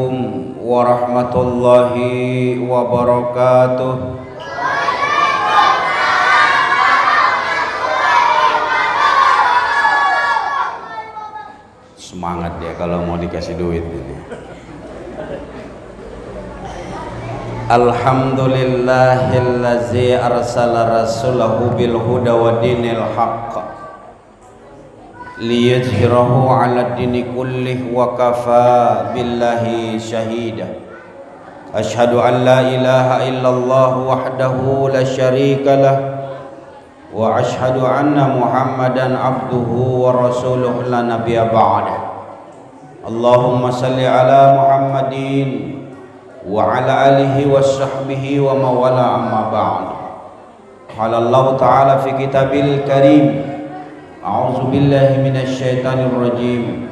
Assalamualaikum warahmatullahi wabarakatuh. Semangat dia kalau mau dikasih duit ini. Alhamdulillahillazi arsala rasulahu bil huda wa dinil haqq liyudhhirahu 'ala dini kullih wa kafa billahi shahida. Asyhadu an la ilaha illallah wahdahu la syarika lah wa asyhadu anna Muhammadan abduhu wa rasuluhu la nabiyya ba'dah. Allahumma salli ala Muhammadin wa ala alihi wa sahbihi wa mawala amma ba'd. Qala Allah ta'ala fi kitabil karim, a'udzu billahi minasy syaithanir rajim.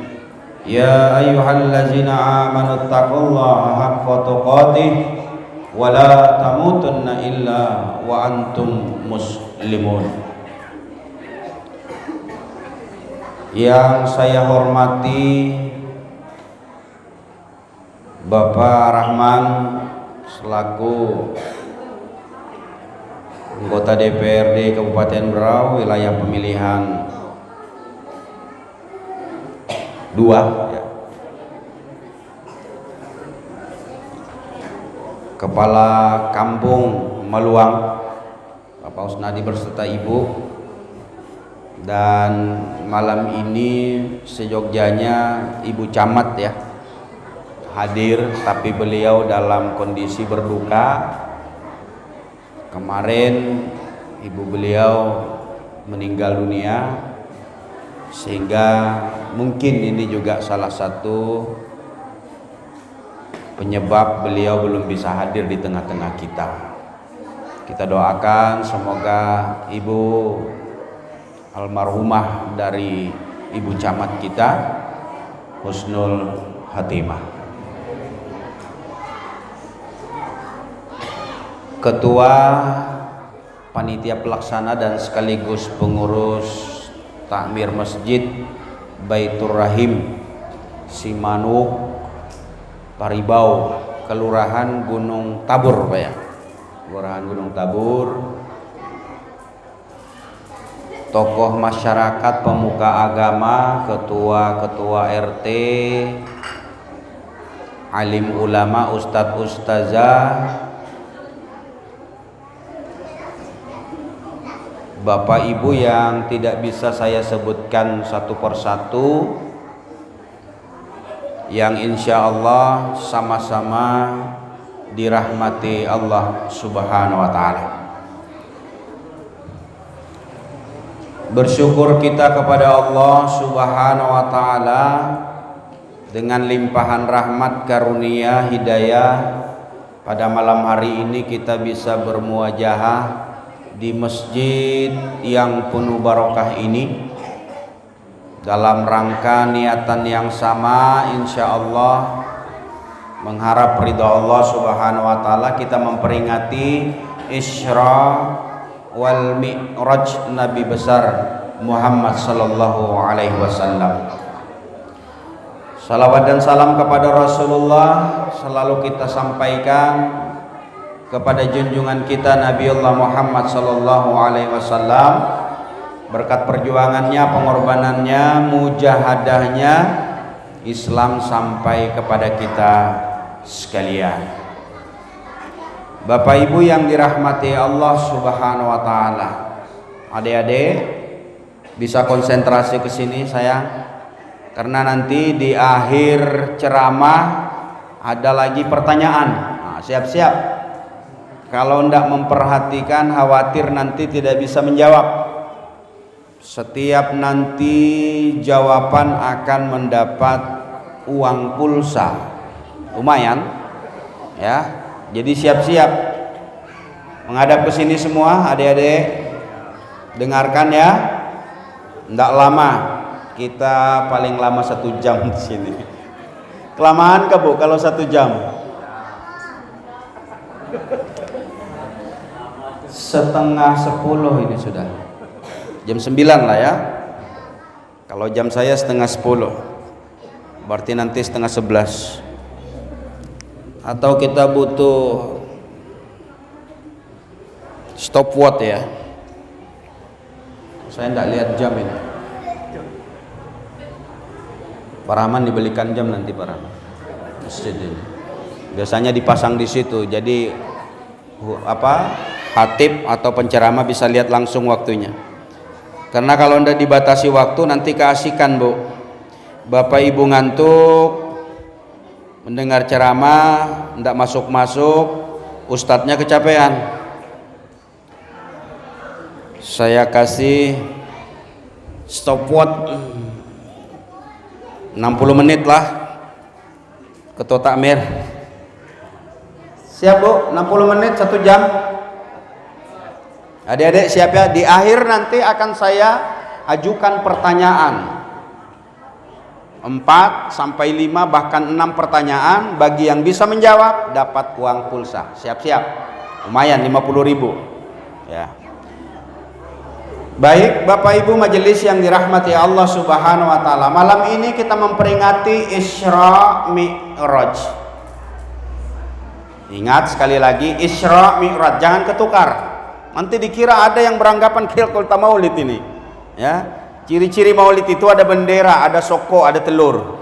Ya ayyuhallazina amanu taqullaha haqqa tuqatih wa la tamutunna illa wa antum muslimun. Yang saya hormati Bapak Rahman selaku anggota DPRD Kabupaten Berau wilayah pemilihan 2 ya. Kepala Kampung Maluang Bapak Usnadi berserta Ibu, dan malam ini sejogjanya Ibu Camat ya hadir, tapi beliau dalam kondisi berduka. Kemarin ibu beliau meninggal dunia, sehingga mungkin ini juga salah satu penyebab beliau belum bisa hadir di tengah-tengah kita. Kita doakan semoga ibu almarhumah dari Ibu Camat kita husnul khatimah. Ketua Panitia Pelaksana dan sekaligus pengurus Takmir Masjid Baitur Rahim Simanuk Paribau, Kelurahan Gunung Tabur Pak ya, Kelurahan Gunung Tabur, tokoh masyarakat, pemuka agama, ketua-ketua RT, alim ulama, ustadz ustazah, Bapak Ibu yang tidak bisa saya sebutkan satu persatu, yang insya Allah sama-sama dirahmati Allah Subhanahu wa Ta'ala. Bersyukur kita kepada Allah Subhanahu wa Ta'ala dengan limpahan rahmat, karunia, hidayah. Pada malam hari ini kita bisa bermuajahah di masjid yang penuh barokah ini dalam rangka niatan yang sama, insya Allah mengharap ridha Allah Subhanahu wa Ta'ala. Kita memperingati Isra wal Mi'raj Nabi besar Muhammad sallallahu alaihi wasallam. Salawat dan salam kepada Rasulullah selalu kita sampaikan kepada junjungan kita Nabiullah Muhammad sallallahu alaihi wasallam. Berkat perjuangannya, pengorbanannya, mujahadahnya, Islam sampai kepada kita sekalian. Bapak Ibu yang dirahmati Allah Subhanahu wa Ta'ala, adik-adik bisa konsentrasi ke sini sayang, karena nanti di akhir ceramah ada lagi pertanyaan. Nah, siap-siap. Kalau tidak memperhatikan, khawatir nanti tidak bisa menjawab. Setiap nanti jawaban akan mendapat uang pulsa, lumayan ya. Jadi siap-siap menghadap ke sini semua, adik-adik dengarkan ya. Tidak lama, kita paling lama 1 jam di sini. Kelamaan ke Bu kalau 1 jam? Setengah 10 ini sudah. Jam 9 lah ya. Kalau jam saya setengah 10, berarti nanti setengah 11. Atau kita butuh stopwatch ya? Saya tidak lihat jam ini. Pak Rahman dibelikan jam nanti Pak Rahman. Masjid ini. Biasanya dipasang di situ. Jadi khatib atau penceramah bisa lihat langsung waktunya. Karena kalau tidak dibatasi waktu nanti keasikan, Bu. Bapak Ibu ngantuk mendengar ceramah, tidak masuk-masuk, ustadznya kecapean. Saya kasih stopwatch 60 menit lah, Ketua Takmir. Siap Bu, 60 menit 1 jam. Adik-adik siap ya. Di akhir nanti akan saya ajukan pertanyaan 4 sampai 5 bahkan 6 pertanyaan. Bagi yang bisa menjawab dapat uang pulsa. Siap-siap, lumayan 50.000 ya. Baik Bapak Ibu majelis yang dirahmati Allah Subhanahu wa taala, malam ini kita memperingati Isra Mi'raj. Ingat sekali lagi, Isra Mi'raj, jangan ketukar. Nanti dikira ada yang beranggapan Khilqul Maulid ini ya. Ciri-ciri maulid itu ada bendera, ada soko, ada telur.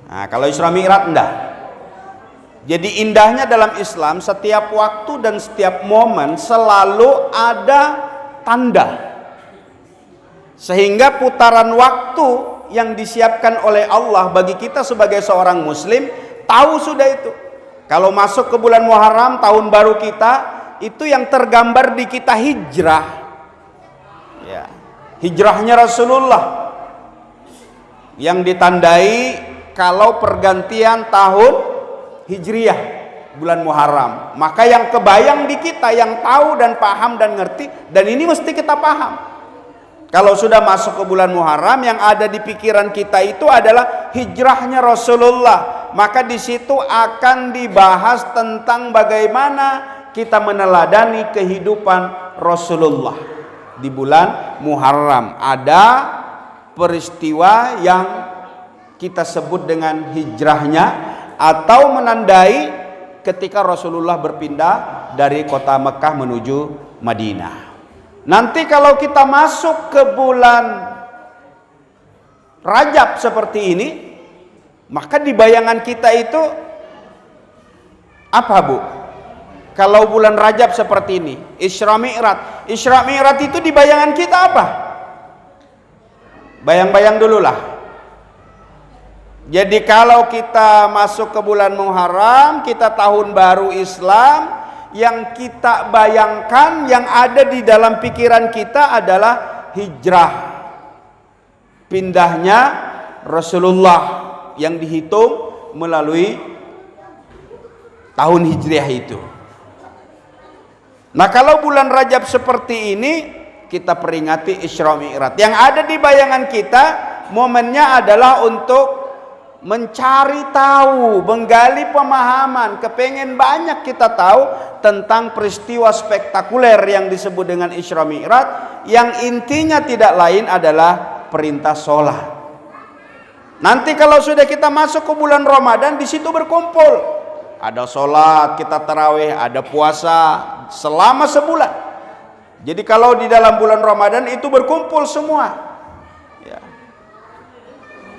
Nah, kalau Isra Mi'raj enggak. Jadi indahnya dalam Islam, setiap waktu dan setiap momen selalu ada tanda. Sehingga putaran waktu yang disiapkan oleh Allah bagi kita sebagai seorang muslim, tahu sudah itu. Kalau masuk ke bulan Muharram, tahun baru kita, itu yang tergambar di kita hijrah. Ya. Hijrahnya Rasulullah yang ditandai kalau pergantian tahun Hijriyah bulan Muharram. Maka yang kebayang di kita, yang tahu dan paham dan ngerti, dan ini mesti kita paham. Kalau sudah masuk ke bulan Muharram, yang ada di pikiran kita itu adalah hijrahnya Rasulullah. Maka di situ akan dibahas tentang bagaimana kita meneladani kehidupan Rasulullah. Di bulan Muharram ada peristiwa yang kita sebut dengan hijrahnya, atau menandai ketika Rasulullah berpindah dari kota Mekah menuju Madinah. Nanti kalau kita masuk ke bulan Rajab seperti ini, maka di bayangan kita itu apa Bu? Kalau bulan Rajab seperti ini, Isra Mi'raj. Isra Mi'raj itu di bayangan kita apa? Bayang-bayang dululah. Jadi kalau kita masuk ke bulan Muharram, kita tahun baru Islam, yang kita bayangkan, yang ada di dalam pikiran kita adalah hijrah, pindahnya Rasulullah yang dihitung melalui tahun Hijriah itu. Nah kalau bulan Rajab seperti ini, kita peringati Isra Mi'raj. Yang ada di bayangan kita, momennya adalah untuk mencari tahu, menggali pemahaman, kepengen banyak kita tahu tentang peristiwa spektakuler yang disebut dengan Isra Mi'raj, yang intinya tidak lain adalah perintah sholat. Nanti kalau sudah kita masuk ke bulan Ramadan, di situ berkumpul, ada sholat, kita tarawih, ada puasa selama sebulan. Jadi kalau di dalam bulan Ramadan itu berkumpul semua.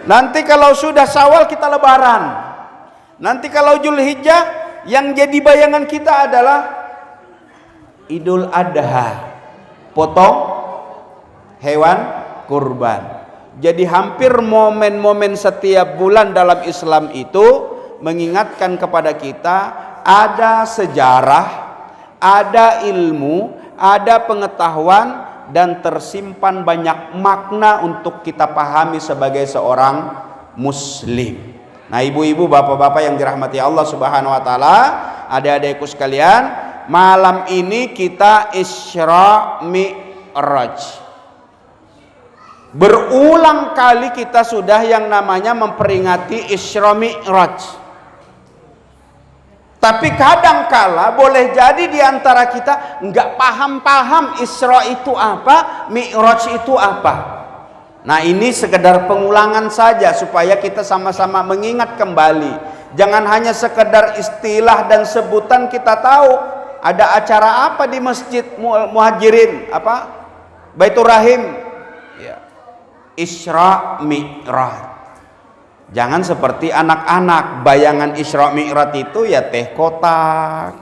Nanti kalau sudah Syawal kita lebaran. Nanti kalau Zulhijjah, yang jadi bayangan kita adalah Idul Adha, potong hewan kurban. Jadi hampir momen-momen setiap bulan dalam Islam itu mengingatkan kepada kita ada sejarah, ada ilmu, ada pengetahuan, dan tersimpan banyak makna untuk kita pahami sebagai seorang muslim. Nah ibu-ibu, bapak-bapak yang dirahmati Allah Subhanahu wa taala, adik-adikku sekalian, malam ini kita Isra Mi'raj. Berulang kali kita sudah yang namanya memperingati Isra Mi'raj. Tapi kadangkala boleh jadi di antara kita nggak paham-paham Isra itu apa, Mi'raj itu apa. Nah ini sekedar pengulangan saja supaya kita sama-sama mengingat kembali. Jangan hanya sekedar istilah dan sebutan kita tahu. Ada acara apa di Masjid Muhajirin? Apa? Baitur Rahim. Ya. Isra Mi'raj. Jangan seperti anak-anak, bayangan Isra Mi'raj itu ya teh kotak,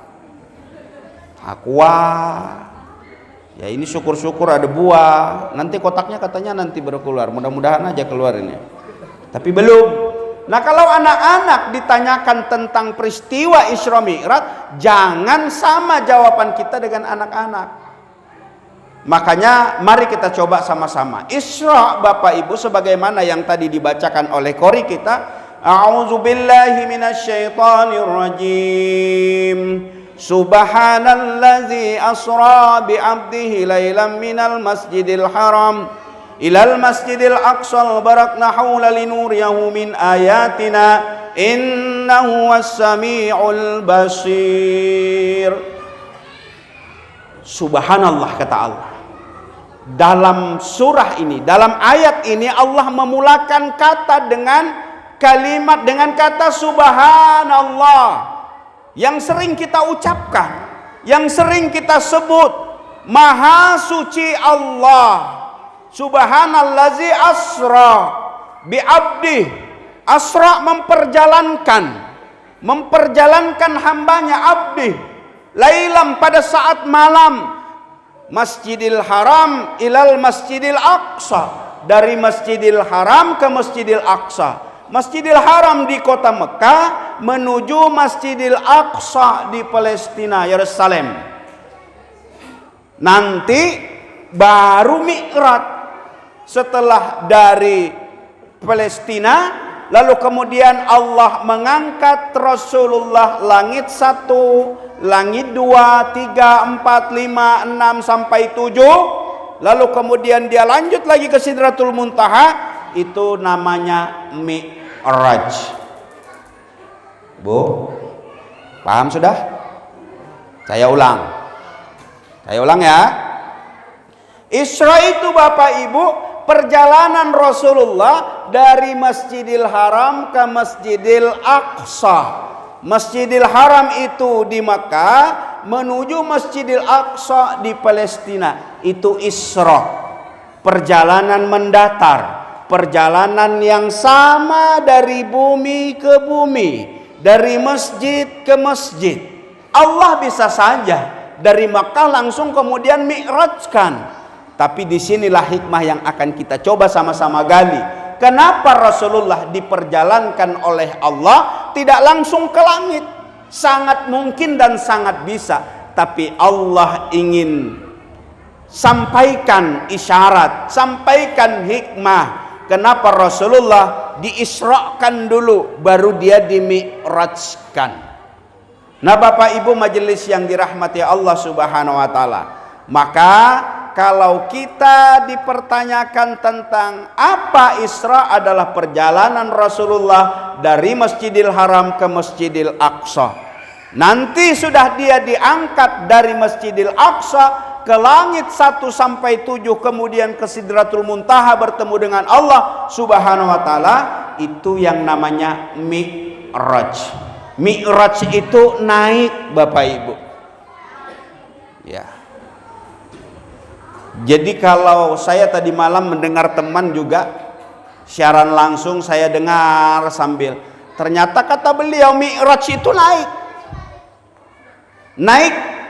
aqua. Ya ini syukur-syukur ada buah. Nanti kotaknya katanya nanti baru keluar. Mudah-mudahan aja keluar ini. Tapi belum. Nah kalau anak-anak ditanyakan tentang peristiwa Isra Mi'raj, jangan sama jawaban kita dengan anak-anak. Makanya mari kita coba sama-sama. Isra Bapak Ibu sebagaimana yang tadi dibacakan oleh qori kita. A'udzubillahi minasyaitonir rajim. Subhanallazi asra bi'abdihi lailan minal masjidil haram ilal masjidil aqsal barakna hawla linuriyahu min ayatina innahu was-sami'ul basir. Subhanallah, kata Allah. Dalam surah ini, dalam ayat ini Allah memulakan kata dengan kalimat, dengan kata subhanallah. Yang sering kita ucapkan, yang sering kita sebut, Maha suci Allah. Subhanallazi asra bi'abdi. Asra memperjalankan hambanya, abdi. Lailam pada saat malam. Masjidil Haram ilal Masjidil Aqsa. Dari Masjidil Haram ke Masjidil Aqsa. Masjidil Haram di kota Mekah menuju Masjidil Aqsa di Palestina, Yerusalem. Nanti baru Mi'raj. Setelah dari Palestina, lalu kemudian Allah mengangkat Rasulullah langit 1, langit 2, 3, 4, 5, 6 sampai 7. Lalu kemudian dia lanjut lagi ke Sidratul Muntaha. Itu namanya Mi'raj. Bu, paham sudah? Saya ulang ya. Isra itu Bapak Ibu perjalanan Rasulullah dari Masjidil Haram ke Masjidil Aqsa. Masjidil Haram itu di Makkah menuju Masjidil Aqsa di Palestina. Itu Isra. Perjalanan mendatar. Perjalanan yang sama dari bumi ke bumi, dari masjid ke masjid. Allah bisa saja dari Makkah langsung kemudian mi'rajkan. Tapi disinilah hikmah yang akan kita coba sama-sama gali. Kenapa Rasulullah diperjalankan oleh Allah tidak langsung ke langit? Sangat mungkin dan sangat bisa. Tapi Allah ingin sampaikan isyarat, sampaikan hikmah. Kenapa Rasulullah diisrakan dulu baru dia dimi'rajkan. Nah Bapak Ibu majelis yang dirahmati Allah Subhanahu wa taala, maka kalau kita dipertanyakan tentang apa Isra adalah perjalanan Rasulullah dari Masjidil Haram ke Masjidil Aqsa. Nanti sudah dia diangkat dari Masjidil Aqsa ke langit 1 sampai 7, kemudian ke Sidratul Muntaha bertemu dengan Allah Subhanahu wa taala. Itu yang namanya Mi'raj. Mi'raj itu naik Bapak Ibu. Ya. Jadi kalau saya tadi malam mendengar teman juga siaran langsung, saya dengar sambil, ternyata kata beliau Mi'raj itu naik. Naik.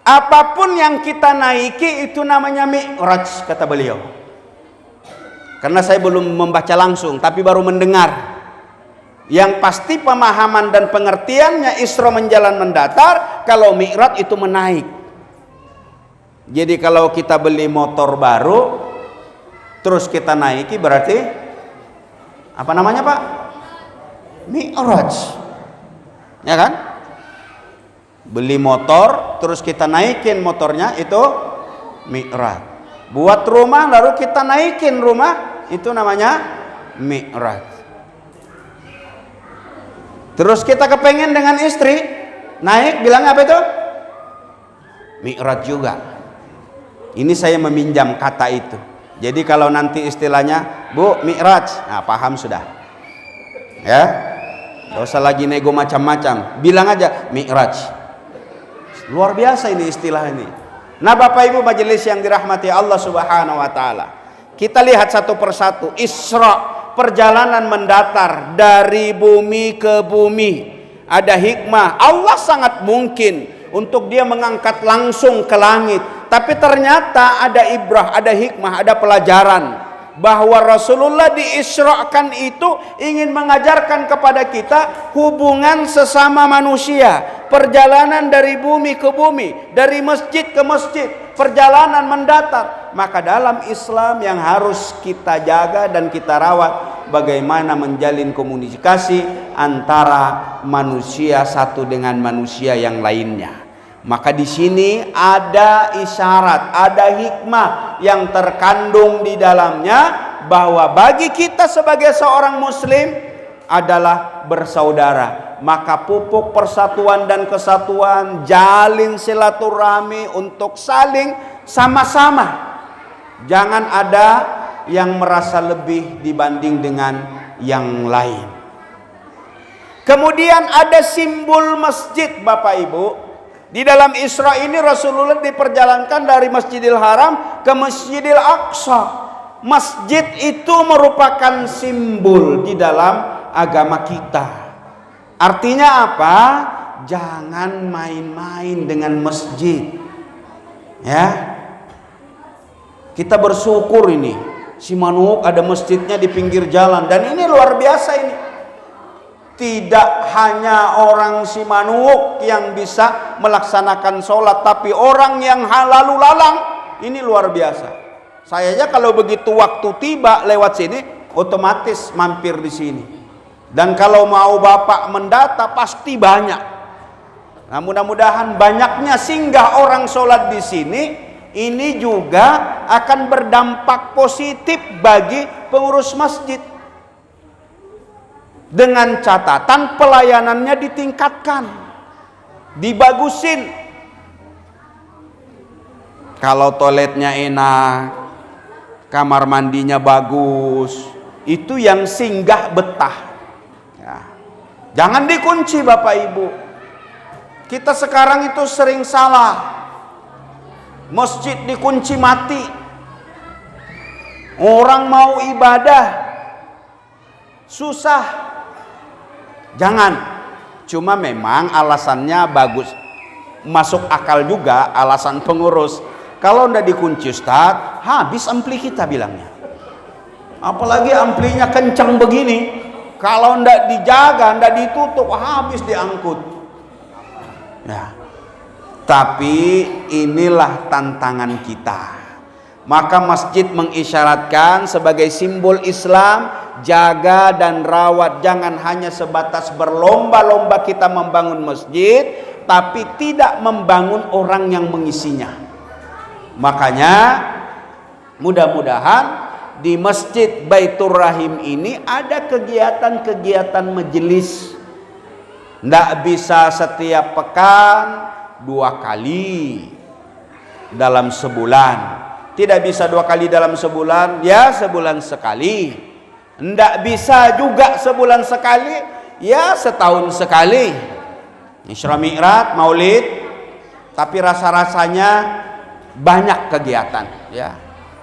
Apapun yang kita naiki itu namanya Mi'raj, kata beliau. Karena saya belum membaca langsung, tapi baru mendengar. Yang pasti pemahaman dan pengertiannya Isra menjalan mendatar, kalau Mi'raj itu menaik. Jadi kalau kita beli motor baru, terus kita naiki berarti apa namanya Pak? Mi'raj. Ya kan? Beli motor terus kita naikin motornya itu Mi'raj. Buat rumah lalu kita naikin rumah, itu namanya Mi'raj. Terus kita kepengen dengan istri naik, bilang apa itu? Mi'raj juga. Ini saya meminjam kata itu. Jadi kalau nanti istilahnya Bu Mi'raj, nah paham sudah. Ya, gak usah lagi nego macam-macam, bilang aja Mi'raj. Luar biasa ini istilah ini. Nah Bapak Ibu majelis yang dirahmati Allah Subhanahu wa taala, kita lihat satu persatu. Isra, perjalanan mendatar dari bumi ke bumi. Ada hikmah. Allah sangat mungkin untuk dia mengangkat langsung ke langit, tapi ternyata ada ibrah, ada hikmah, ada pelajaran bahwa Rasulullah diisrakan itu ingin mengajarkan kepada kita hubungan sesama manusia, perjalanan dari bumi ke bumi, dari masjid ke masjid, perjalanan mendatar. Maka dalam Islam yang harus kita jaga dan kita rawat, bagaimana menjalin komunikasi antara manusia satu dengan manusia yang lainnya. Maka di sini ada isyarat, ada hikmah yang terkandung di dalamnya, bahwa bagi kita sebagai seorang muslim adalah bersaudara. Maka pupuk persatuan dan kesatuan, jalin silaturahmi untuk saling sama-sama. Jangan ada yang merasa lebih dibanding dengan yang lain. Kemudian ada simbol masjid Bapak Ibu. Di dalam Isra ini Rasulullah diperjalankan dari Masjidil Haram ke Masjidil Aqsa. Masjid itu merupakan simbol di dalam agama kita. Artinya apa? Jangan main-main dengan masjid. Ya. Kita bersyukur ini. Simanuk ada masjidnya di pinggir jalan, dan ini luar biasa ini. Tidak hanya orang Simanuk yang bisa melaksanakan sholat, tapi orang yang lalu lalang ini luar biasa. Saya aja kalau begitu waktu tiba lewat sini, otomatis mampir di sini. Dan kalau mau Bapak mendata pasti banyak. Nah, mudah-mudahan banyaknya singgah orang sholat di sini, ini juga akan berdampak positif bagi pengurus masjid. Dengan catatan pelayanannya ditingkatkan, dibagusin. Kalau toiletnya enak, kamar mandinya bagus, itu yang singgah betah. Ya. Jangan dikunci Bapak Ibu. Kita sekarang itu sering salah. Masjid dikunci mati. Orang mau ibadah susah. Jangan. Cuma memang alasannya bagus, masuk akal juga alasan pengurus. Kalau ndak dikunci Ustaz, habis ampli kita bilangnya. Apalagi amplinya kencang begini, kalau ndak dijaga, ndak ditutup, habis diangkut. Ya. Tapi inilah tantangan kita. Maka masjid mengisyaratkan sebagai simbol Islam, jaga dan rawat. Jangan hanya sebatas berlomba-lomba kita membangun masjid, tapi tidak membangun orang yang mengisinya. Makanya mudah-mudahan di Masjid Baitur Rahim ini ada kegiatan-kegiatan majelis. Tidak bisa setiap pekan 2 kali dalam sebulan. Tidak bisa 2 kali dalam sebulan, ya sebulan sekali. Tidak bisa juga sebulan sekali, ya setahun sekali. Isra Mi'raj, Maulid, tapi rasa-rasanya banyak kegiatan, ya.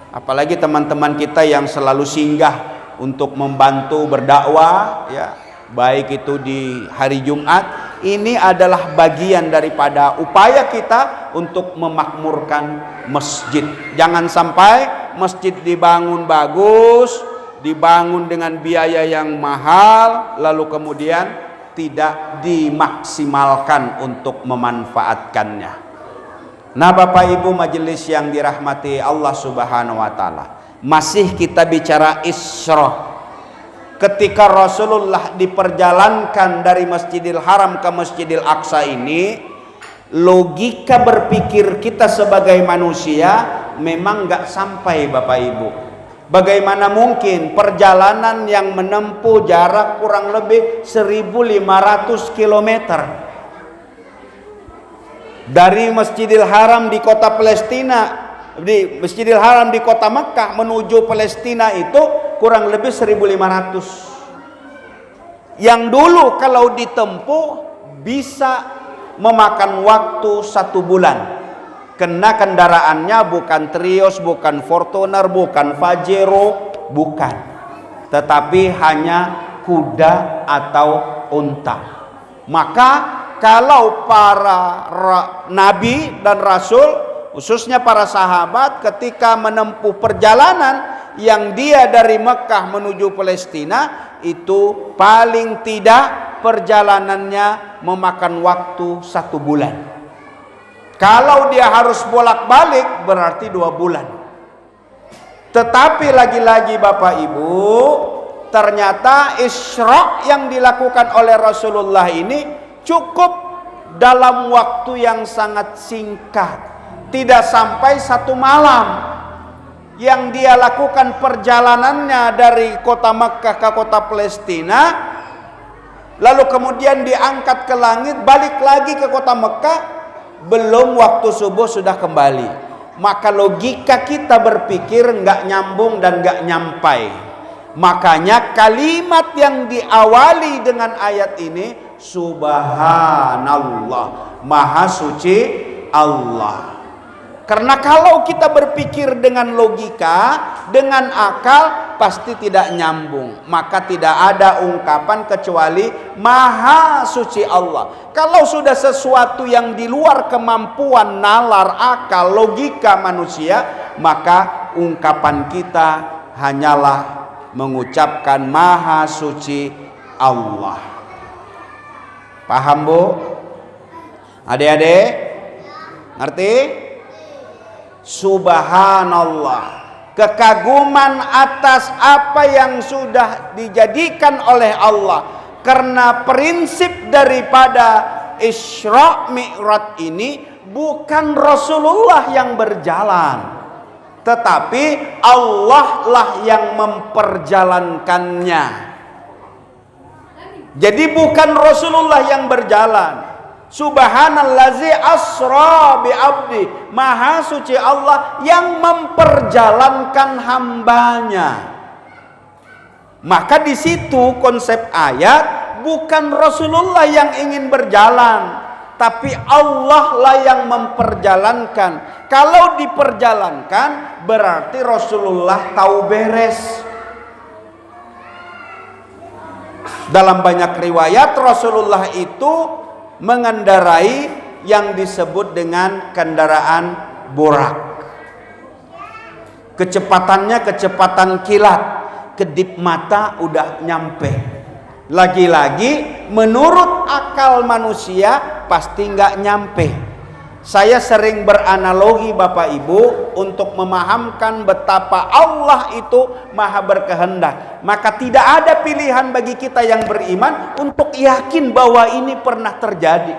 Apalagi teman-teman kita yang selalu singgah untuk membantu berdakwah, ya, baik itu di hari Jumat. Ini adalah bagian daripada upaya kita untuk memakmurkan masjid. Jangan sampai masjid dibangun bagus, dibangun dengan biaya yang mahal, lalu kemudian tidak dimaksimalkan untuk memanfaatkannya. Nah Bapak Ibu majelis yang dirahmati Allah Subhanahu wa taala, masih kita bicara Isra. Ketika Rasulullah diperjalankan dari Masjidil Haram ke Masjidil Aqsa ini, logika berpikir kita sebagai manusia memang gak sampai Bapak Ibu. Bagaimana mungkin perjalanan yang menempuh jarak kurang lebih 1.500 km dari Masjidil Haram di kota Palestina, di Masjidil Haram di kota Mekah menuju Palestina itu kurang lebih 1.500. Yang dulu kalau ditempuh bisa memakan waktu 1 bulan. Kena kendaraannya bukan Trios, bukan Fortuner, bukan Pajero, bukan. Tetapi hanya kuda atau unta. Maka kalau para nabi dan rasul, khususnya para sahabat, ketika menempuh perjalanan yang dia dari Mekah menuju Palestina, itu paling tidak perjalanannya memakan waktu 1 bulan. Kalau dia harus bolak-balik berarti 2 bulan. Tetapi lagi-lagi Bapak Ibu, ternyata Isra yang dilakukan oleh Rasulullah ini cukup dalam waktu yang sangat singkat, tidak sampai 1 malam. Yang dia lakukan perjalanannya dari kota Makkah ke kota Palestina, lalu kemudian diangkat ke langit, balik lagi ke kota Makkah, belum waktu subuh sudah kembali. Maka logika kita berpikir nggak nyambung dan nggak nyampai. Makanya kalimat yang diawali dengan ayat ini, Subhanallah, Maha Suci Allah. Karena kalau kita berpikir dengan logika, dengan akal, pasti tidak nyambung. Maka tidak ada ungkapan kecuali Maha Suci Allah. Kalau sudah sesuatu yang di luar kemampuan nalar, akal, logika manusia, maka ungkapan kita hanyalah mengucapkan Maha Suci Allah. Paham Bu? Adik-adik? Ngerti? Subhanallah, kekaguman atas apa yang sudah dijadikan oleh Allah. Karena prinsip daripada Isra Mi'raj ini bukan Rasulullah yang berjalan, tetapi Allah lah yang memperjalankannya. Jadi bukan Rasulullah yang berjalan. Subhanallazi asra bi abdi, Maha Suci Allah yang memperjalankan hambanya. Maka di situ konsep ayat, bukan Rasulullah yang ingin berjalan, tapi Allah lah yang memperjalankan. Kalau diperjalankan berarti Rasulullah tahu beres. Dalam banyak riwayat Rasulullah itu mengendarai yang disebut dengan kendaraan burak. Kecepatannya kecepatan kilat, kedip mata udah nyampe. Lagi-lagi menurut akal manusia pasti nggak nyampe. Saya sering beranalogi Bapak Ibu untuk memahamkan betapa Allah itu maha berkehendak. Maka tidak ada pilihan bagi kita yang beriman untuk yakin bahwa ini pernah terjadi.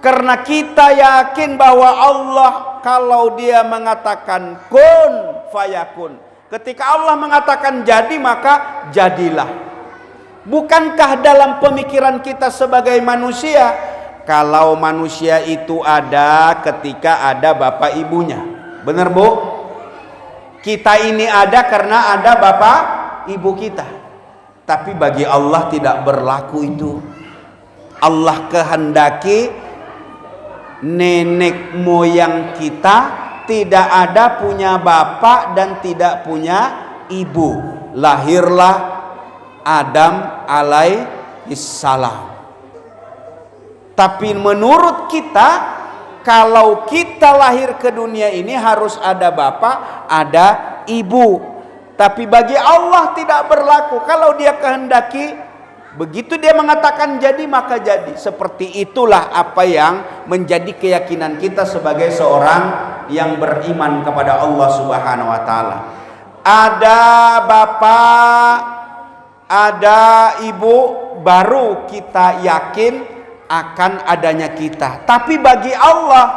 Karena kita yakin bahwa Allah kalau dia mengatakan kun fayakun, ketika Allah mengatakan jadi maka jadilah. Bukankah dalam pemikiran kita sebagai manusia, kalau manusia itu ada ketika ada bapak ibunya, benar Bu? Kita ini ada karena ada bapak ibu kita. Tapi bagi Allah tidak berlaku itu. Allah kehendaki nenek moyang kita tidak ada punya bapak dan tidak punya ibu. Lahirlah Adam alaihissalam. Tapi menurut kita, kalau kita lahir ke dunia ini harus ada bapak, ada ibu. Tapi bagi Allah tidak berlaku. Kalau dia kehendaki, begitu dia mengatakan jadi maka jadi. Seperti itulah apa yang menjadi keyakinan kita sebagai seorang yang beriman kepada Allah Subhanahu wa taala. Ada bapak, ada ibu, baru kita yakin akan adanya kita. Tapi bagi Allah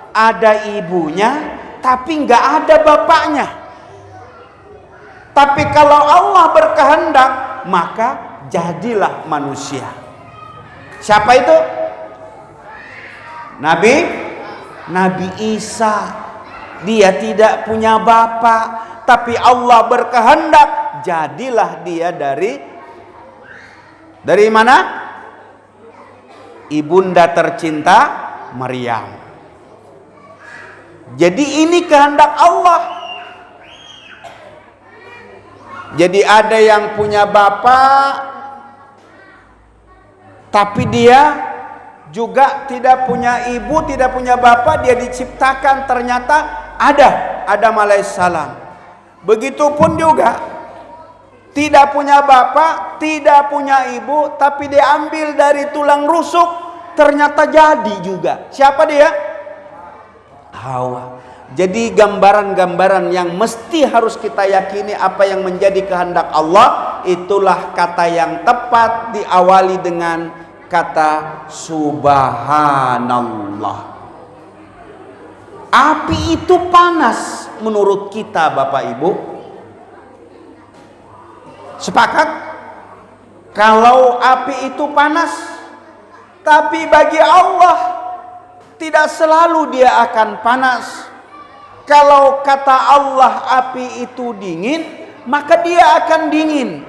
ada ibunya tapi nggak ada bapaknya. Tapi kalau Allah berkehendak maka jadilah manusia. Siapa itu? Nabi Isa. Dia tidak punya bapak, tapi Allah berkehendak jadilah dia dari Dari mana? Ibunda tercinta Maryam. Jadi ini kehendak Allah. Jadi ada yang punya bapak, tapi dia juga tidak punya ibu, tidak punya bapak, dia diciptakan ternyata ada Adam alaihissalam. Begitupun juga tidak punya bapak, tidak punya ibu, tapi dia ambil dari tulang rusuk, ternyata jadi juga. Siapa dia? Hawa. Jadi gambaran-gambaran yang mesti harus kita yakini apa yang menjadi kehendak Allah, itulah kata yang tepat diawali dengan kata subhanallah. Api itu panas menurut kita Bapak Ibu. Sepakat? Kalau api itu panas, tapi bagi Allah tidak selalu dia akan panas. Kalau kata Allah api itu dingin, maka dia akan dingin.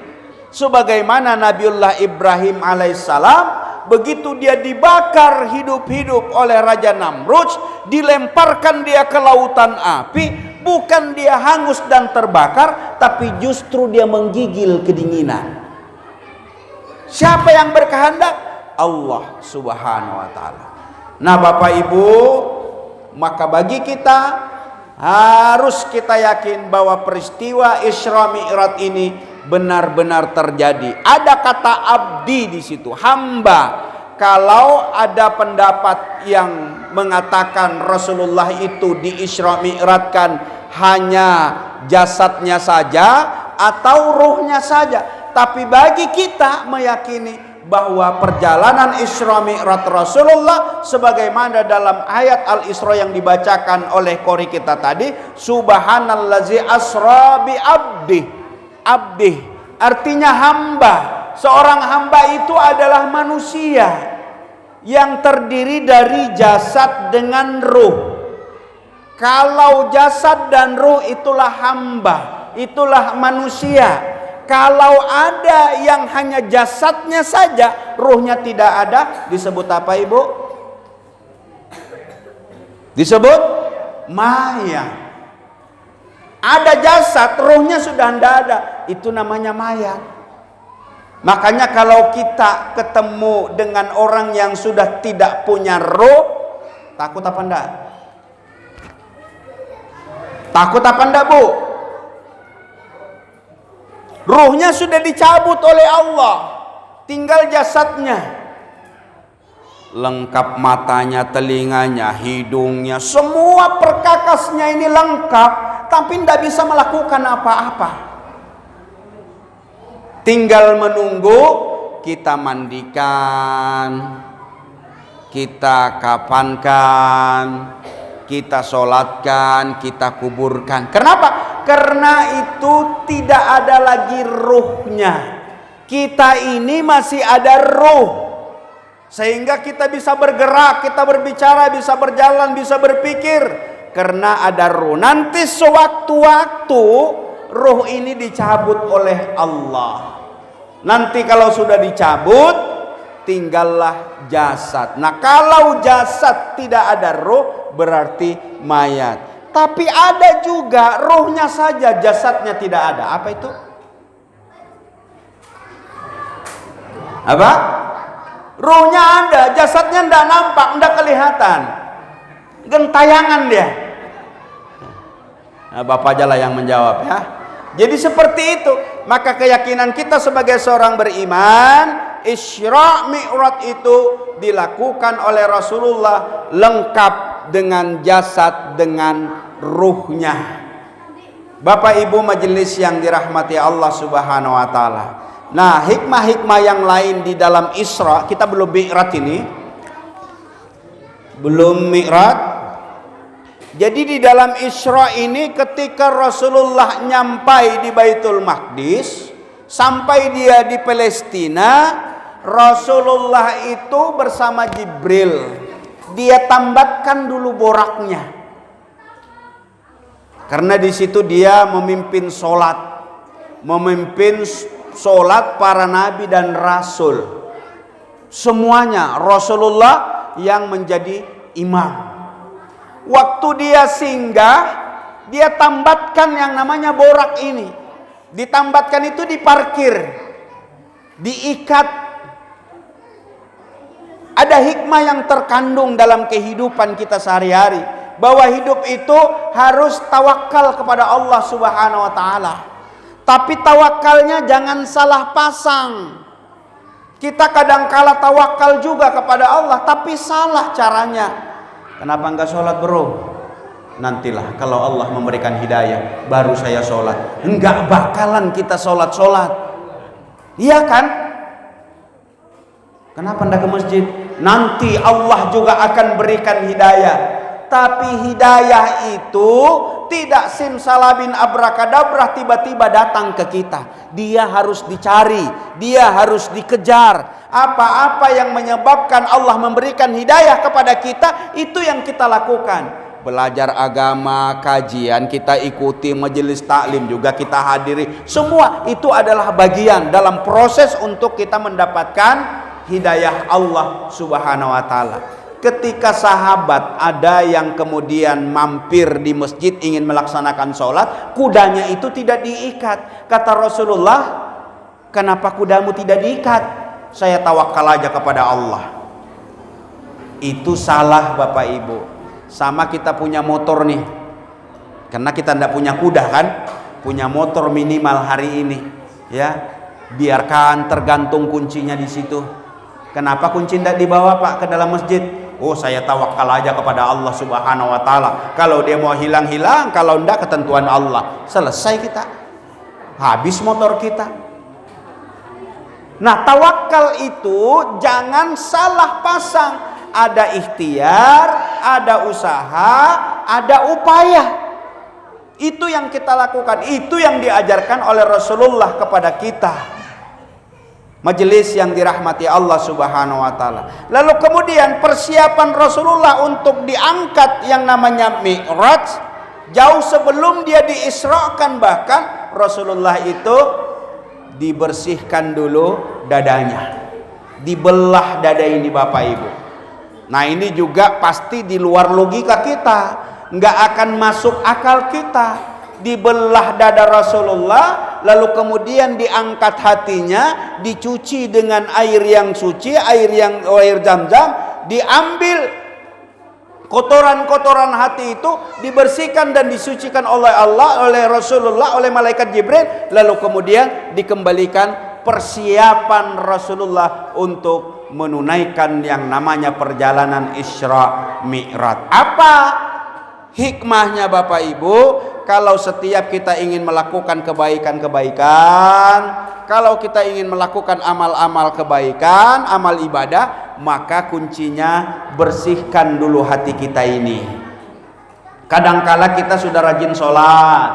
Sebagaimana Nabiullah Ibrahim alaihissalam, begitu dia dibakar hidup-hidup oleh Raja Namrud, dilemparkan dia ke lautan api, bukan dia hangus dan terbakar, tapi justru dia menggigil kedinginan. Siapa yang berkehendak? Allah Subhanahu wa taala. Nah, Bapak Ibu, maka bagi kita harus kita yakin bahwa peristiwa Isra Mi'raj ini benar-benar terjadi. Ada kata abdi di situ, hamba. Kalau ada pendapat yang mengatakan Rasulullah itu di Isra Mi'rajkan hanya jasadnya saja atau ruhnya saja, tapi bagi kita meyakini bahwa perjalanan Isra Mi'raj Rasulullah sebagaimana dalam ayat Al-Isra yang dibacakan oleh qori kita tadi, subhanallazi asra bi abdi. Abdi artinya hamba. Seorang hamba itu adalah manusia yang terdiri dari jasad dengan ruh. Kalau jasad dan ruh itulah hamba, itulah manusia. Kalau ada yang hanya jasadnya saja, ruhnya tidak ada, disebut apa Ibu? Disebut mayat. Ada jasad, ruhnya sudah tidak ada, itu namanya mayat. Makanya kalau kita ketemu dengan orang yang sudah tidak punya ruh, takut apa enggak? Takut apa enggak, Bu? Ruhnya sudah dicabut oleh Allah, tinggal jasadnya. Lengkap matanya, telinganya, hidungnya, semua perkakasnya ini lengkap, tapi tidak bisa melakukan apa-apa. Tinggal menunggu kita mandikan, kita kafankan, kita sholatkan, kita kuburkan. Kenapa? Karena itu tidak ada lagi ruhnya. Kita ini masih ada ruh, sehingga kita bisa bergerak, kita berbicara, bisa berjalan, bisa berpikir. Karena ada ruh. Nanti sewaktu-waktu ruh ini dicabut oleh Allah. Nanti kalau sudah dicabut, tinggallah jasad. Nah, kalau jasad tidak ada ruh, berarti mayat. Tapi ada juga ruhnya saja, jasadnya tidak ada. Apa itu? Apa? Ruhnya ada, jasadnya tidak nampak, tidak kelihatan. Gentayangan dia. Nah, Bapak aja lah yang menjawab ya. Jadi seperti itu. Maka keyakinan kita sebagai seorang beriman, Isra Mi'raj itu dilakukan oleh Rasulullah lengkap dengan jasad, dengan ruhnya. Bapak Ibu majelis yang dirahmati Allah Subhanahu wa taala. Nah, hikmah-hikmah yang lain di dalam Isra, kita belum Mi'raj ini. Belum Mi'raj. Jadi di dalam Isra ini ketika Rasulullah nyampai di Baitul Maqdis, sampai dia di Palestina, Rasulullah itu bersama Jibril, dia tambatkan dulu boraknya, karena di situ dia memimpin sholat, memimpin sholat para nabi dan rasul. Semuanya Rasulullah yang menjadi imam. Waktu dia singgah, dia tambatkan yang namanya borak ini. Ditambatkan itu diparkir, diikat. Ada hikmah yang terkandung dalam kehidupan kita sehari-hari, bahwa hidup itu harus tawakal kepada Allah Subhanahu wa taala. Tapi tawakalnya jangan salah pasang. Kita kadangkala tawakal juga kepada Allah, tapi salah caranya. Kenapa enggak sholat bro? Nantilah kalau Allah memberikan hidayah, baru saya sholat. Enggak bakalan kita sholat-sholat. Iya kan? Kenapa enggak ke masjid? Nanti Allah juga akan berikan hidayah. Tapi hidayah itu tidak simsalabim abrakadabra tiba-tiba datang ke kita. Dia harus dicari, dia harus dikejar. Apa-apa yang menyebabkan Allah memberikan hidayah kepada kita, itu yang kita lakukan. Belajar agama, kajian kita ikuti, majelis taklim juga kita hadiri. Semua itu adalah bagian dalam proses untuk kita mendapatkan hidayah Allah Subhanahu wa taala. Ketika sahabat ada yang kemudian mampir di masjid ingin melaksanakan sholat, kudanya itu tidak diikat. Kata Rasulullah, kenapa kudamu tidak diikat? Saya tawakal aja kepada Allah. Itu salah Bapak Ibu. Sama kita punya motor nih, karena kita tidak punya kuda kan, punya motor minimal hari ini, ya biarkan tergantung kuncinya di situ. Kenapa kunci tidak dibawa Pak ke dalam masjid? Oh, saya tawakal aja kepada Allah Subhanahu wa taala. Kalau dia mau hilang-hilang, kalau enggak ketentuan Allah. Selesai kita. Habis motor kita. Nah, tawakal itu jangan salah pasang. Ada ikhtiar, ada usaha, ada upaya. Itu yang kita lakukan. Itu yang diajarkan oleh Rasulullah kepada kita. Majelis yang dirahmati Allah Subhanahu wa taala. Lalu kemudian persiapan Rasulullah untuk diangkat yang namanya Mi'raj, jauh sebelum dia diisrakan, bahkan Rasulullah itu dibersihkan dulu dadanya. Dibelah dada ini Bapak Ibu. Nah, ini juga pasti di luar logika kita, nggak akan masuk akal kita. Dibelah dada Rasulullah, lalu kemudian diangkat hatinya, dicuci dengan air yang suci, air Zam-Zam, diambil kotoran-kotoran hati itu, dibersihkan dan disucikan oleh Allah, oleh Rasulullah, oleh malaikat Jibril, lalu kemudian dikembalikan persiapan Rasulullah untuk menunaikan yang namanya perjalanan Isra Mi'raj. Apa hikmahnya Bapak Ibu? Kalau setiap kita ingin melakukan kebaikan-kebaikan, kalau kita ingin melakukan amal-amal kebaikan, amal ibadah, maka kuncinya bersihkan dulu hati kita ini. Kadangkala kita sudah rajin sholat,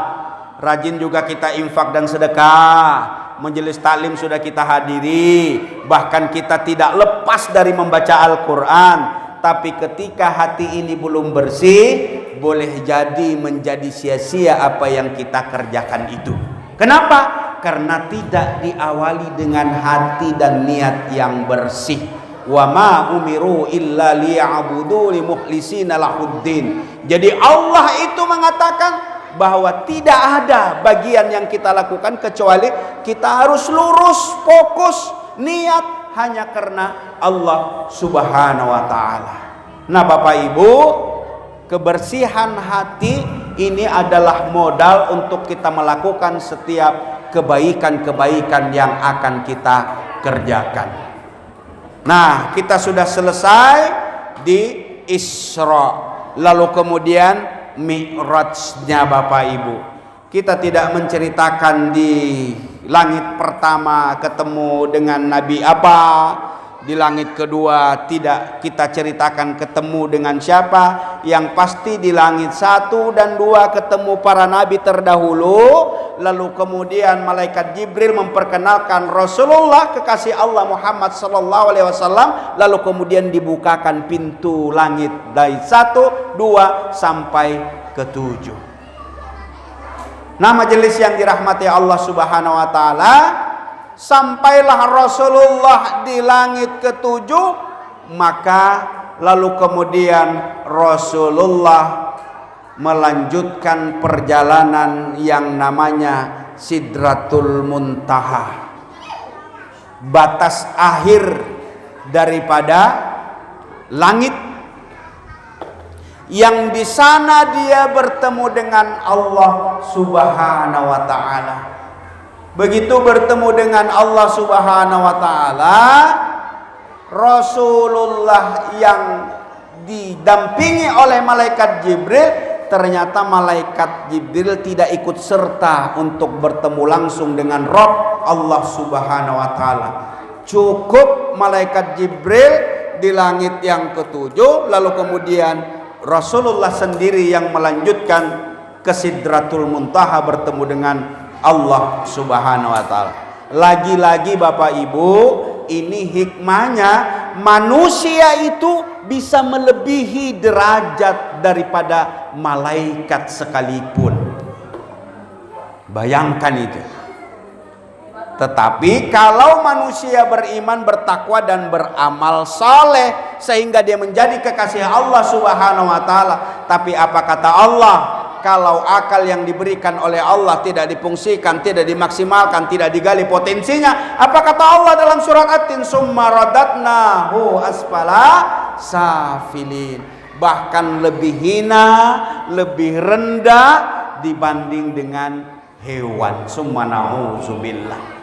rajin juga kita infak dan sedekah, majelis taklim sudah kita hadiri, bahkan kita tidak lepas dari membaca Al-Quran. Tapi ketika hati ini belum bersih, boleh jadi menjadi sia-sia apa yang kita kerjakan itu. Kenapa? Karena tidak diawali dengan hati dan niat yang bersih. Wa ma umiru illa liya'budu limukhlisina lahuddin. Jadi Allah itu mengatakan bahwa tidak ada bagian yang kita lakukan kecuali kita harus lurus, fokus, niat hanya karena Allah Subhanahu wa taala. Nah, Bapak Ibu, kebersihan hati ini adalah modal untuk kita melakukan setiap kebaikan-kebaikan yang akan kita kerjakan. Nah, kita sudah selesai di Isra, lalu kemudian Mi'rajnya Bapak Ibu. Kita tidak menceritakan di langit pertama ketemu dengan Nabi apa, di langit kedua tidak kita ceritakan ketemu dengan siapa. Yang pasti di langit 1 dan 2 ketemu para nabi terdahulu, lalu kemudian malaikat Jibril memperkenalkan Rasulullah kekasih Allah Muhammad sallallahu alaihi wasallam, lalu kemudian dibukakan pintu langit dari 1, 2 sampai ke 7. Nah, majelis yang dirahmati Allah Subhanahu wa taala, sampailah Rasulullah di langit ketujuh, maka lalu kemudian Rasulullah melanjutkan perjalanan yang namanya Sidratul Muntaha, batas akhir daripada langit, yang di sana dia bertemu dengan Allah Subhanahu wa taala. Begitu bertemu dengan Allah Subhanahu wa taala, Rasulullah yang didampingi oleh malaikat Jibril, ternyata malaikat Jibril tidak ikut serta untuk bertemu langsung dengan Rabb Allah Subhanahu wa taala. Cukup malaikat Jibril di langit yang ketujuh, lalu kemudian Rasulullah sendiri yang melanjutkan ke Sidratul Muntaha bertemu dengan Allah Subhanahu wa taala. Lagi-lagi Bapak Ibu, ini hikmahnya, manusia itu bisa melebihi derajat daripada malaikat sekalipun. Bayangkan itu. Tetapi kalau manusia beriman, bertakwa dan beramal saleh sehingga dia menjadi kekasih Allah Subhanahu wa taala, tapi apa kata Allah? Kalau akal yang diberikan oleh Allah tidak difungsikan, tidak dimaksimalkan, tidak digali potensinya, apa kata Allah dalam surat At-Tin? Summa radatnahu asfala safilin. Bahkan lebih hina, lebih rendah dibanding dengan hewan. Summa na'udzubillah.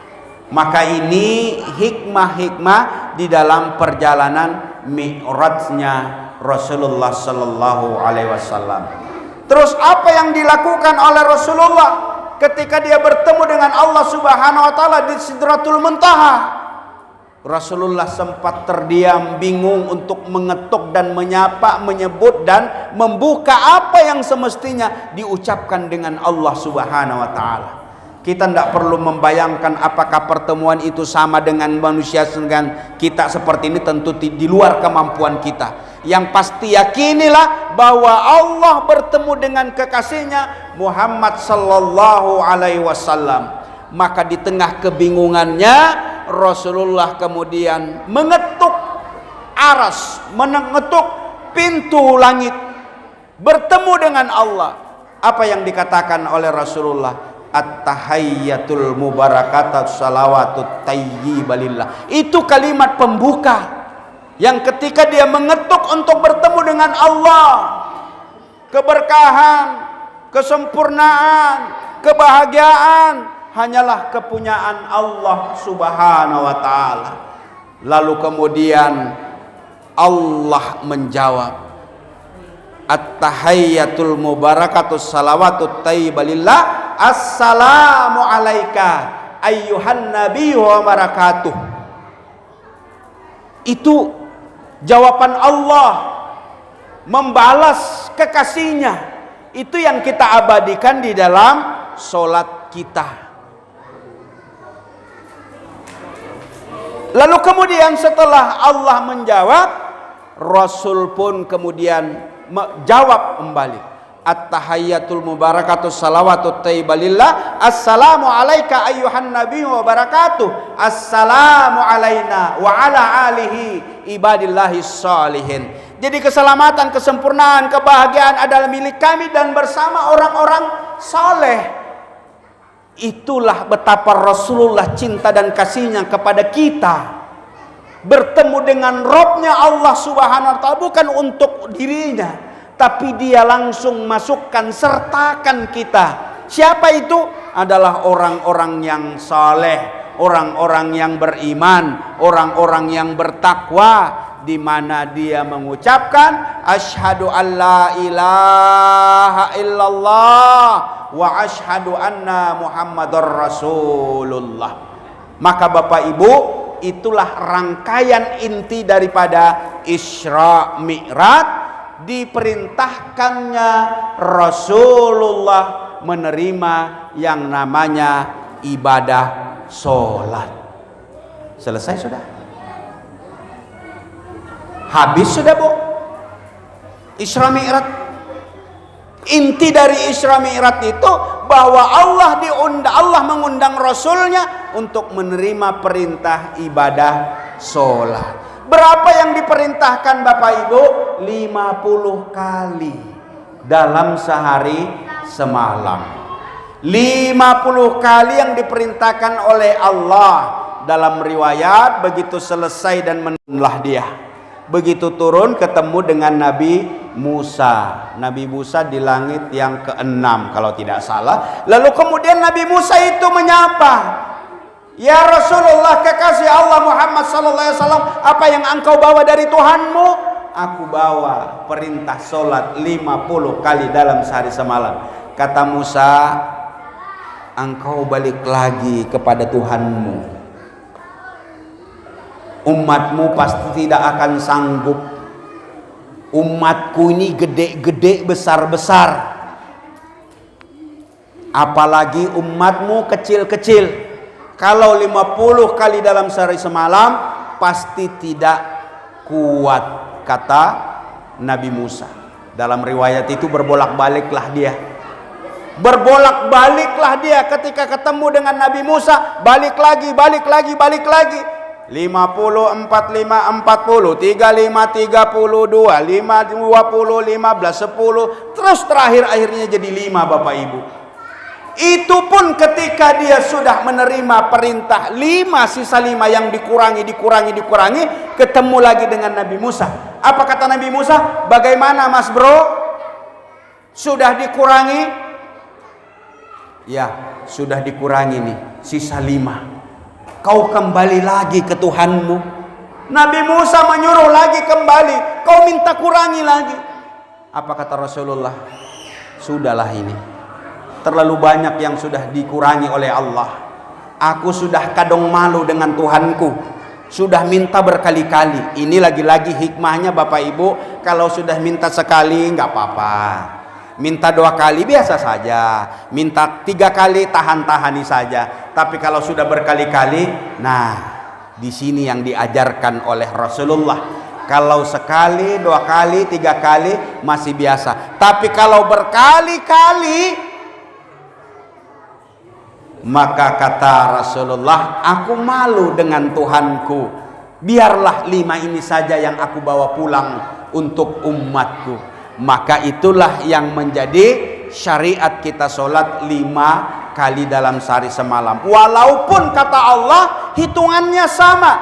Maka ini hikmah-hikmah di dalam perjalanan Mi'rajnya Rasulullah sallallahu alaihi wasallam. Terus apa yang dilakukan oleh Rasulullah ketika dia bertemu dengan Allah Subhanahu wa taala di Sidratul Muntaha? Rasulullah sempat terdiam, bingung untuk mengetuk dan menyapa, menyebut dan membuka apa yang semestinya diucapkan dengan Allah Subhanahu wa taala. Kita tidak perlu membayangkan apakah pertemuan itu sama dengan manusia dengan kita seperti ini, tentu di luar kemampuan kita. Yang pasti yakinilah bahwa Allah bertemu dengan kekasihnya Muhammad sallallahu alaihi wasallam. Maka di tengah kebingungannya Rasulullah kemudian mengetuk aras, mengetuk pintu langit, bertemu dengan Allah. Apa yang dikatakan oleh Rasulullah? At-tahayyatul mubarakatus salawatut tayyibalillah. Itu kalimat pembuka yang ketika dia mengetuk untuk bertemu dengan Allah, keberkahan, kesempurnaan, kebahagiaan hanyalah kepunyaan Allah Subhanahu wa taala. Lalu kemudian Allah menjawab, At-tahayyatul mubarakatus salawatut tayyibalillah. Assalamu alayka ayyuhan nabiyyu wa barakatuh. Itu jawaban Allah membalas kekasihnya. Itu yang kita abadikan di dalam solat kita. Lalu kemudian setelah Allah menjawab, Rasul pun kemudian jawab kembali. At-tahayyatul mubarakatus salawatut tayyibalillah. Assalamu alayka ayyuhan nabiyyu wa barakatuh. Assalamu alayna wa ala alihi ibadillahis salihin. Jadi keselamatan, kesempurnaan, kebahagiaan adalah milik kami dan bersama orang-orang saleh. Itulah betapa Rasulullah cinta dan kasihnya kepada kita. Bertemu dengan Rabb-Nya Allah Subhanahu wa taala bukan untuk dirinya, tapi dia langsung masukkan, sertakan kita. Siapa itu? Adalah orang-orang yang saleh, orang-orang yang beriman, orang-orang yang bertakwa, di mana dia mengucapkan asyhadu alla ilaha illallah wa asyhadu anna muhammadar rasulullah. Maka Bapak Ibu, itulah rangkaian inti daripada Isra Mi'raj. Diperintahkannya Rasulullah menerima yang namanya ibadah sholat. Selesai sudah? Habis sudah Bu? Isra Mi'raj. Inti dari Isra Mi'raj itu bahwa Allah mengundang Rasulnya untuk menerima perintah ibadah sholat. Berapa yang diperintahkan Bapak Ibu? 50 kali dalam sehari semalam. 50 kali yang diperintahkan oleh Allah. Dalam riwayat begitu selesai dan menurunlah dia. Begitu turun ketemu dengan Nabi Musa. Nabi Musa di langit yang ke-6 kalau tidak salah. Lalu kemudian Nabi Musa itu menyapa, "Ya Rasulullah, kekasih Allah Muhammad sallallahu alaihi wasallam, apa yang engkau bawa dari Tuhanmu?" "Aku bawa perintah solat 50 kali dalam sehari semalam." Kata Musa, "Engkau balik lagi kepada Tuhanmu. Umatmu pasti tidak akan sanggup. Umatku ini gede-gede, besar-besar. Apalagi umatmu kecil-kecil. Kalau 50 kali dalam sehari semalam pasti tidak kuat," kata Nabi Musa. Dalam riwayat itu berbolak-baliklah dia. Berbolak-baliklah dia ketika ketemu dengan Nabi Musa. Balik lagi, balik lagi, balik lagi. 50, 45, 40, 35, 32, 5, 20, 15, 10. Terus terakhir akhirnya jadi 5 Bapak Ibu. Itu pun ketika dia sudah menerima perintah 5, sisa 5 yang dikurangi, ketemu lagi dengan Nabi Musa. Apa kata Nabi Musa? "Bagaimana Mas Bro? Sudah dikurangi?" "Ya, sudah dikurangi nih, sisa 5. Kau kembali lagi ke Tuhanmu." Nabi Musa menyuruh lagi kembali. "Kau minta kurangi lagi." Apa kata Rasulullah? "Sudahlah ini. Terlalu banyak yang sudah dikurangi oleh Allah. Aku sudah kadung malu dengan Tuhanku. Sudah minta berkali-kali." Ini lagi-lagi hikmahnya Bapak Ibu. Kalau sudah minta sekali nggak apa-apa. Minta 2 kali biasa saja. Minta 3 kali tahan-tahani saja. Tapi kalau sudah berkali-kali, nah di sini yang diajarkan oleh Rasulullah. Kalau sekali, 2 kali, 3 kali masih biasa. Tapi kalau berkali-kali, maka kata Rasulullah, "Aku malu dengan Tuhanku. Biarlah 5 ini saja yang aku bawa pulang untuk umatku." Maka itulah yang menjadi syariat kita sholat 5 kali dalam sehari semalam. Walaupun kata Allah hitungannya sama,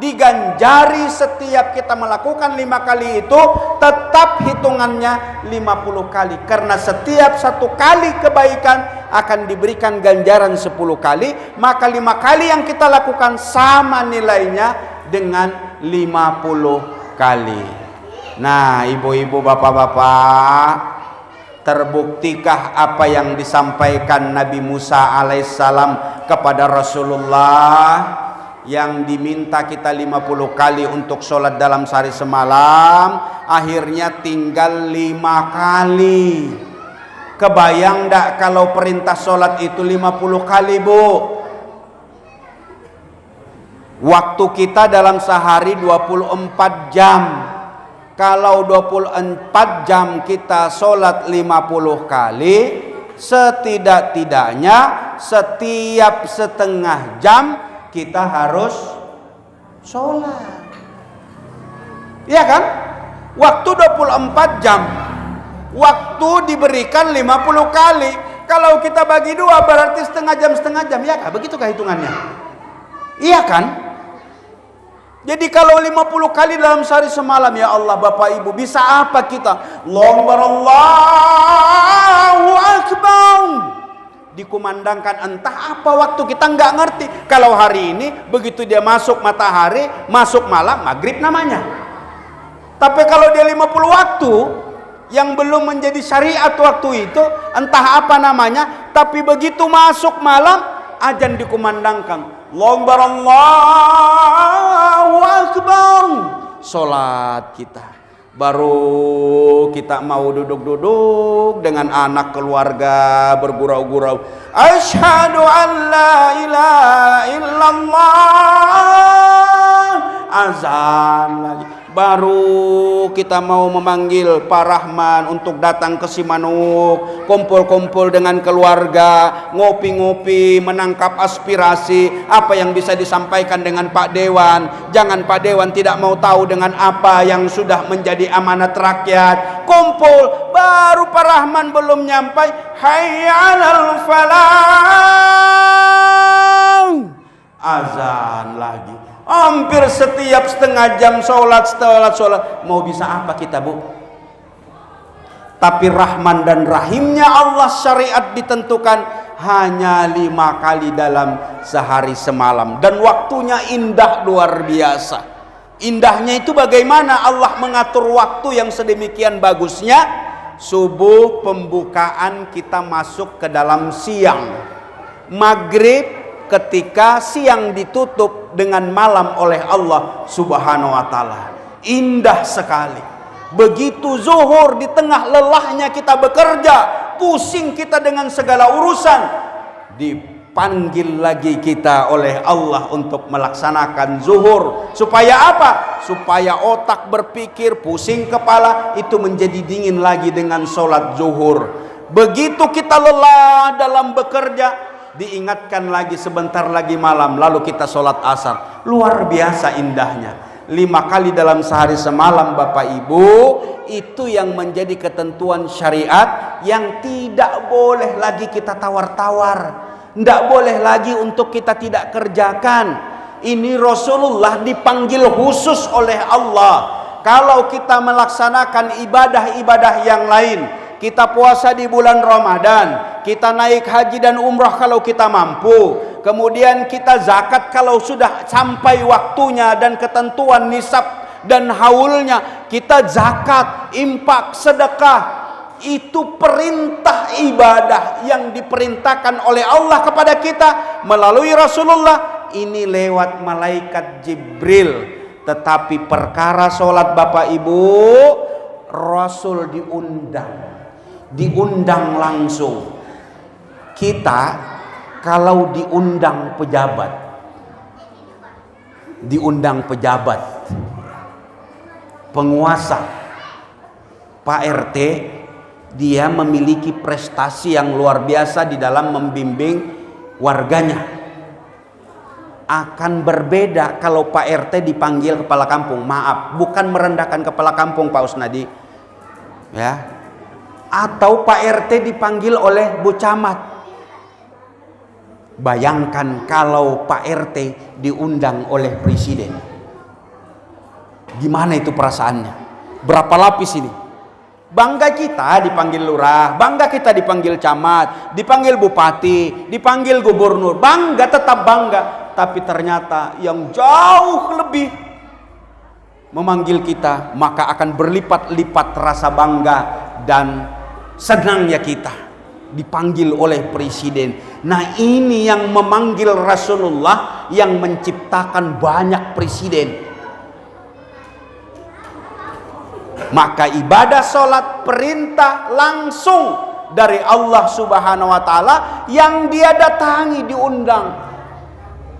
diganjari setiap kita melakukan 5 kali itu, tetap hitungannya 50 kali. Karena setiap 1 kali kebaikan akan diberikan ganjaran 10 kali. Maka 5 kali yang kita lakukan sama nilainya dengan 50 kali. Nah, ibu-ibu, bapak-bapak, terbuktikah apa yang disampaikan Nabi Musa alaihissalam kepada Rasulullah, yang diminta kita 50 kali untuk sholat dalam sehari semalam, akhirnya tinggal 5 kali. Kebayang enggak kalau perintah sholat itu 50 kali, Bu? Waktu kita dalam sehari 24 jam. Kalau 24 jam kita sholat 50 kali, setidak-tidaknya setiap setengah jam kita harus sholat. Iya kan? Waktu 24 jam. Waktu diberikan 50 kali. Kalau kita bagi 2 berarti setengah jam. Ya kan? Begitukah hitungannya? Iya kan? Jadi kalau 50 kali dalam sehari semalam, ya Allah Bapak Ibu, bisa apa kita? Allahu Akbar. Dikumandangkan entah apa waktu, kita nggak ngerti. Kalau hari ini begitu dia masuk matahari, masuk malam, maghrib namanya. Tapi kalau dia 50 waktu yang belum menjadi syariat waktu itu, entah apa namanya, tapi begitu masuk malam, azan dikumandangkan. Allahu Akbar. Sholat kita. Baru kita mau duduk-duduk dengan anak keluarga bergurau-gurau. Asyhadu an la ilaha illallah. Azan lagi. baru kita mau memanggil Pak Rahman untuk datang ke Simanuk, kumpul-kumpul dengan keluarga, ngopi-ngopi, menangkap aspirasi apa yang bisa disampaikan dengan Pak Dewan. Jangan Pak Dewan tidak mau tahu dengan apa yang sudah menjadi amanat rakyat. Kumpul, baru Pak Rahman belum nyampai, hayya 'alal falah, azan lagi. Hampir setiap setengah jam sholat. Mau bisa apa kita, Bu? Tapi Rahman dan Rahimnya Allah, syariat ditentukan hanya 5 kali dalam sehari semalam. Dan waktunya indah luar biasa. Indahnya itu bagaimana Allah mengatur waktu yang sedemikian bagusnya. Subuh pembukaan kita masuk ke dalam siang. Maghrib ketika siang ditutup dengan malam oleh Allah Subhanahu wa ta'ala. Indah sekali. Begitu zuhur, di tengah lelahnya kita bekerja, pusing kita dengan segala urusan, dipanggil lagi kita oleh Allah untuk melaksanakan zuhur. Supaya apa? Supaya otak berpikir, pusing kepala itu menjadi dingin lagi dengan sholat zuhur. Begitu kita lelah dalam bekerja, diingatkan lagi sebentar lagi malam, lalu kita sholat asar. Luar biasa indahnya. 5 kali dalam sehari semalam, Bapak Ibu, itu yang menjadi ketentuan syariat yang tidak boleh lagi kita tawar-tawar, tidak boleh lagi untuk kita tidak kerjakan. Ini Rasulullah dipanggil khusus oleh Allah. Kalau kita melaksanakan ibadah-ibadah yang lain, kita puasa di bulan Ramadan, kita naik haji dan umrah kalau kita mampu, kemudian kita zakat kalau sudah sampai waktunya dan ketentuan nisab dan haulnya, kita zakat, infak, sedekah. Itu perintah ibadah yang diperintahkan oleh Allah kepada kita melalui Rasulullah. Ini lewat malaikat Jibril. Tetapi perkara sholat, Bapak Ibu, Rasul diundang langsung. Kita kalau diundang pejabat, penguasa, Pak RT, dia memiliki prestasi yang luar biasa di dalam membimbing warganya. Akan berbeda kalau Pak RT dipanggil kepala kampung. Maaf, bukan merendahkan kepala kampung, Pak Usnadi, ya. Atau Pak RT dipanggil oleh Bu Camat. Bayangkan kalau Pak RT diundang oleh Presiden. Gimana itu perasaannya? Berapa lapis ini? Bangga kita dipanggil lurah, bangga kita dipanggil camat, dipanggil bupati, dipanggil gubernur. Bangga, tetap bangga. Tapi ternyata yang jauh lebih memanggil kita, maka akan berlipat-lipat rasa bangga dan senangnya kita dipanggil oleh Presiden. Nah, ini yang memanggil Rasulullah yang menciptakan banyak presiden. Maka ibadah sholat perintah langsung dari Allah Subhanahu wa ta'ala yang dia datangi, diundang.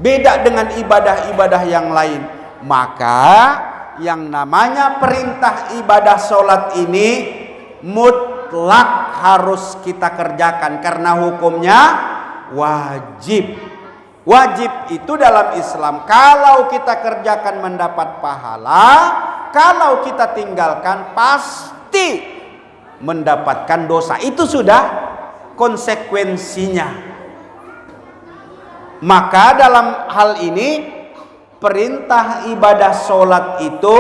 Beda dengan ibadah-ibadah yang lain. Maka yang namanya perintah ibadah sholat ini mutlak harus kita kerjakan karena hukumnya wajib. Wajib itu dalam Islam kalau kita kerjakan mendapat pahala, kalau kita tinggalkan pasti mendapatkan dosa. Itu sudah konsekuensinya. Maka dalam hal ini perintah ibadah sholat itu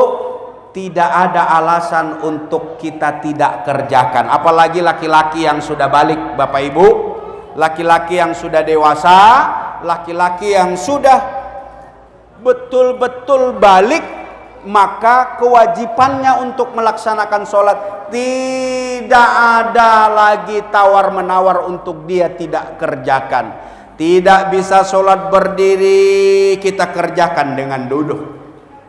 tidak ada alasan untuk kita tidak kerjakan. Apalagi laki-laki yang sudah balik, Bapak Ibu, laki-laki yang sudah dewasa, laki-laki yang sudah betul-betul balik, maka kewajibannya untuk melaksanakan sholat tidak ada lagi tawar-menawar untuk dia tidak kerjakan. Tidak bisa sholat berdiri kita kerjakan dengan duduk.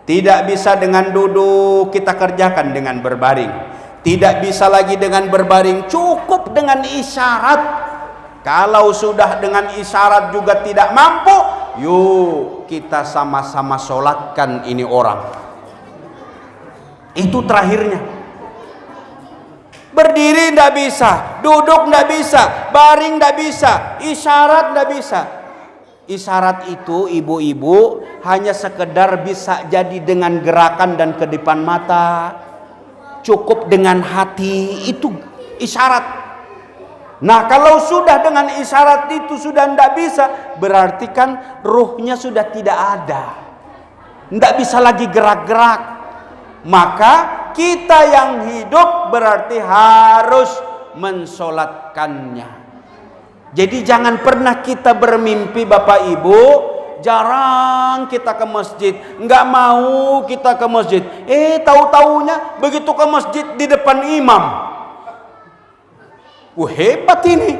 Tidak bisa dengan duduk kita kerjakan dengan berbaring. Tidak bisa lagi dengan berbaring, cukup dengan isyarat. Kalau sudah dengan isyarat juga tidak mampu, yuk kita sama-sama sholatkan ini orang. Itu terakhirnya. Berdiri tidak bisa, duduk tidak bisa, baring tidak bisa, isyarat tidak bisa. Isyarat itu ibu-ibu hanya sekedar bisa jadi dengan gerakan dan kedipan mata, cukup dengan hati, itu isyarat. Nah kalau sudah dengan isyarat itu sudah tidak bisa, berarti kan ruhnya sudah tidak ada, tidak bisa lagi gerak-gerak. Maka kita yang hidup berarti harus mensolatkannya. Jadi jangan pernah kita bermimpi Bapak Ibu, jarang kita ke masjid, nggak mau kita ke masjid. Tahu-taunya begitu ke masjid di depan imam. Hebat ini.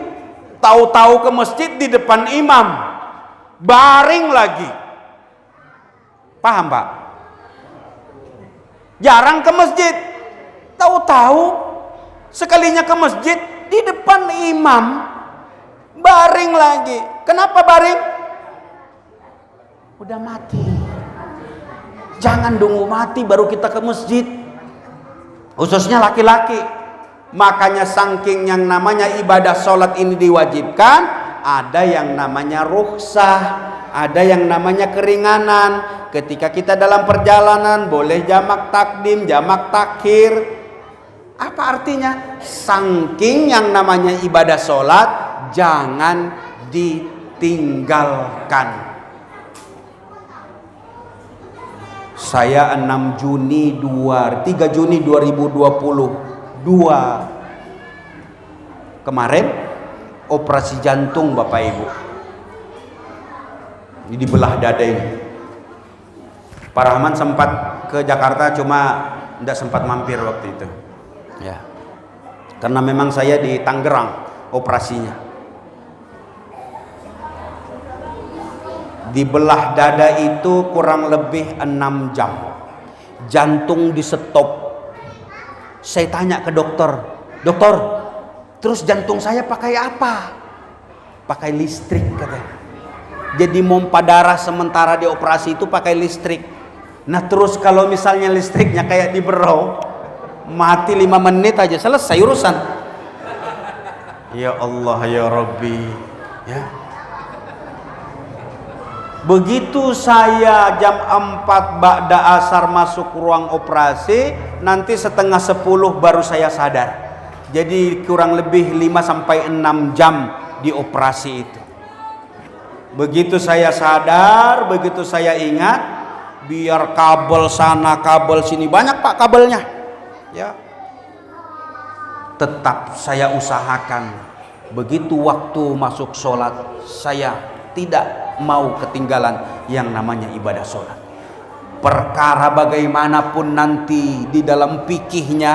Tahu-tahu ke masjid di depan imam, baring lagi. Paham Pak? Jarang ke masjid, tahu-tahu sekalinya ke masjid di depan imam, baring lagi. Kenapa baring? Udah mati. Jangan nunggu mati baru kita ke masjid, khususnya laki-laki. Makanya saking yang namanya ibadah sholat ini diwajibkan, ada yang namanya rukhsah, ada yang namanya keringanan. Ketika kita dalam perjalanan boleh jamak takdim, jamak takhir. Apa artinya? Saking yang namanya ibadah sholat jangan ditinggalkan. Saya 3 Juni 2022 kemarin operasi jantung Bapak Ibu. Ini di belah dada ini. Pak Rahman sempat ke Jakarta, cuma tidak sempat mampir waktu itu. Ya. Karena memang saya di Tangerang operasinya. Di belah dada itu kurang lebih 6 jam. Jantung di stop. Saya tanya ke dokter, "Dokter, terus jantung saya pakai apa?" Pakai listrik katanya. Jadi mompa darah sementara di operasi itu pakai listrik. Nah terus kalau misalnya listriknya kayak di Berau, mati 5 menit aja selesai urusan. Ya Allah ya Rabbi, ya. Begitu saya jam 4 ba'da asar masuk ruang operasi, nanti setengah 10 baru saya sadar. Jadi kurang lebih 5 sampai 6 jam di operasi itu. Begitu saya sadar, begitu saya ingat, biar kabel sana kabel sini banyak Pak kabelnya, ya, tetap saya usahakan begitu waktu masuk sholat saya tidak mau ketinggalan yang namanya ibadah sholat. Perkara bagaimanapun nanti di dalam fikihnya,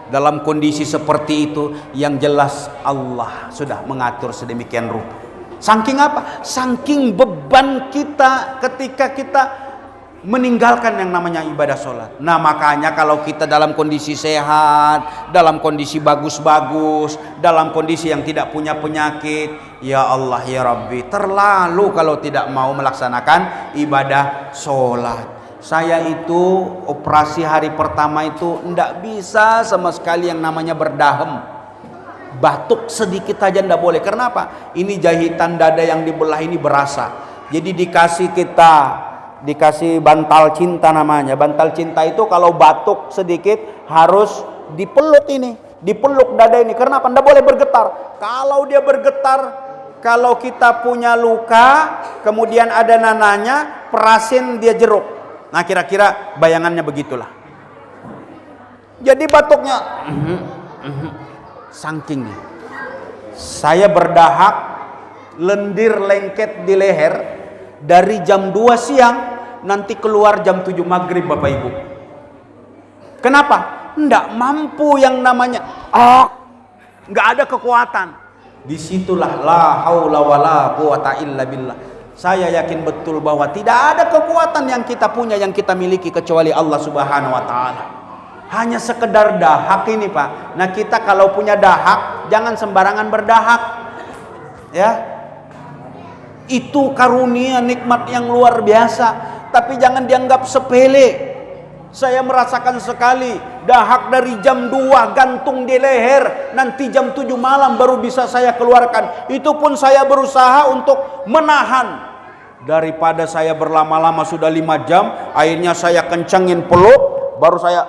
dalam kondisi seperti itu, yang jelas Allah sudah mengatur sedemikian rupa. Saking apa? Saking beban kita ketika kita meninggalkan yang namanya ibadah sholat. Nah makanya kalau kita dalam kondisi sehat, dalam kondisi bagus-bagus, dalam kondisi yang tidak punya penyakit, ya Allah ya Rabbi, terlalu kalau tidak mau melaksanakan ibadah sholat. Saya itu operasi hari pertama itu tidak bisa sama sekali yang namanya berdahem. Batuk sedikit aja tidak boleh. Kenapa? Ini jahitan dada yang dibelah ini berasa. Jadi dikasih bantal cinta namanya. Bantal cinta itu kalau batuk sedikit harus dipeluk ini, dipeluk dada ini. Kenapa? Nggak boleh bergetar. Kalau dia bergetar, kalau kita punya luka, kemudian ada nananya, perasin dia jeruk. Nah kira-kira bayangannya begitulah. Jadi batuknya saking nih. Saya berdahak, lendir lengket di leher dari jam 2 siang nanti keluar jam 7 maghrib Bapak Ibu. Kenapa? Nggak mampu yang namanya nggak ada kekuatan. Disitulah la haula wala quwata illa billah. Saya yakin betul bahwa tidak ada kekuatan yang kita punya, yang kita miliki kecuali Allah Subhanahu wa taala. Hanya sekedar dahak ini Pak. Nah kita kalau punya dahak jangan sembarangan berdahak. Ya. Itu karunia nikmat yang luar biasa, tapi jangan dianggap sepele. Saya merasakan sekali dahak dari jam 2 gantung di leher, nanti jam 7 malam baru bisa saya keluarkan. Itu pun saya berusaha untuk menahan. Daripada saya berlama-lama sudah 5 jam, akhirnya saya kencengin peluk, baru saya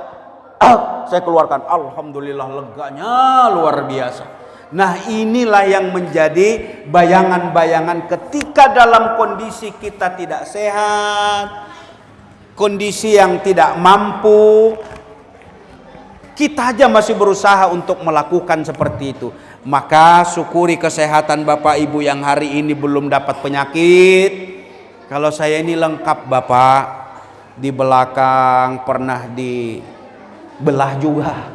keluarkan. Alhamdulillah, leganya luar biasa. Nah, inilah yang menjadi bayangan-bayangan ketika dalam kondisi kita tidak sehat, kondisi yang tidak mampu, kita aja masih berusaha untuk melakukan seperti itu. Maka syukuri kesehatan Bapak Ibu yang hari ini belum dapat penyakit. Kalau saya ini lengkap Bapak, di belakang pernah dibelah juga,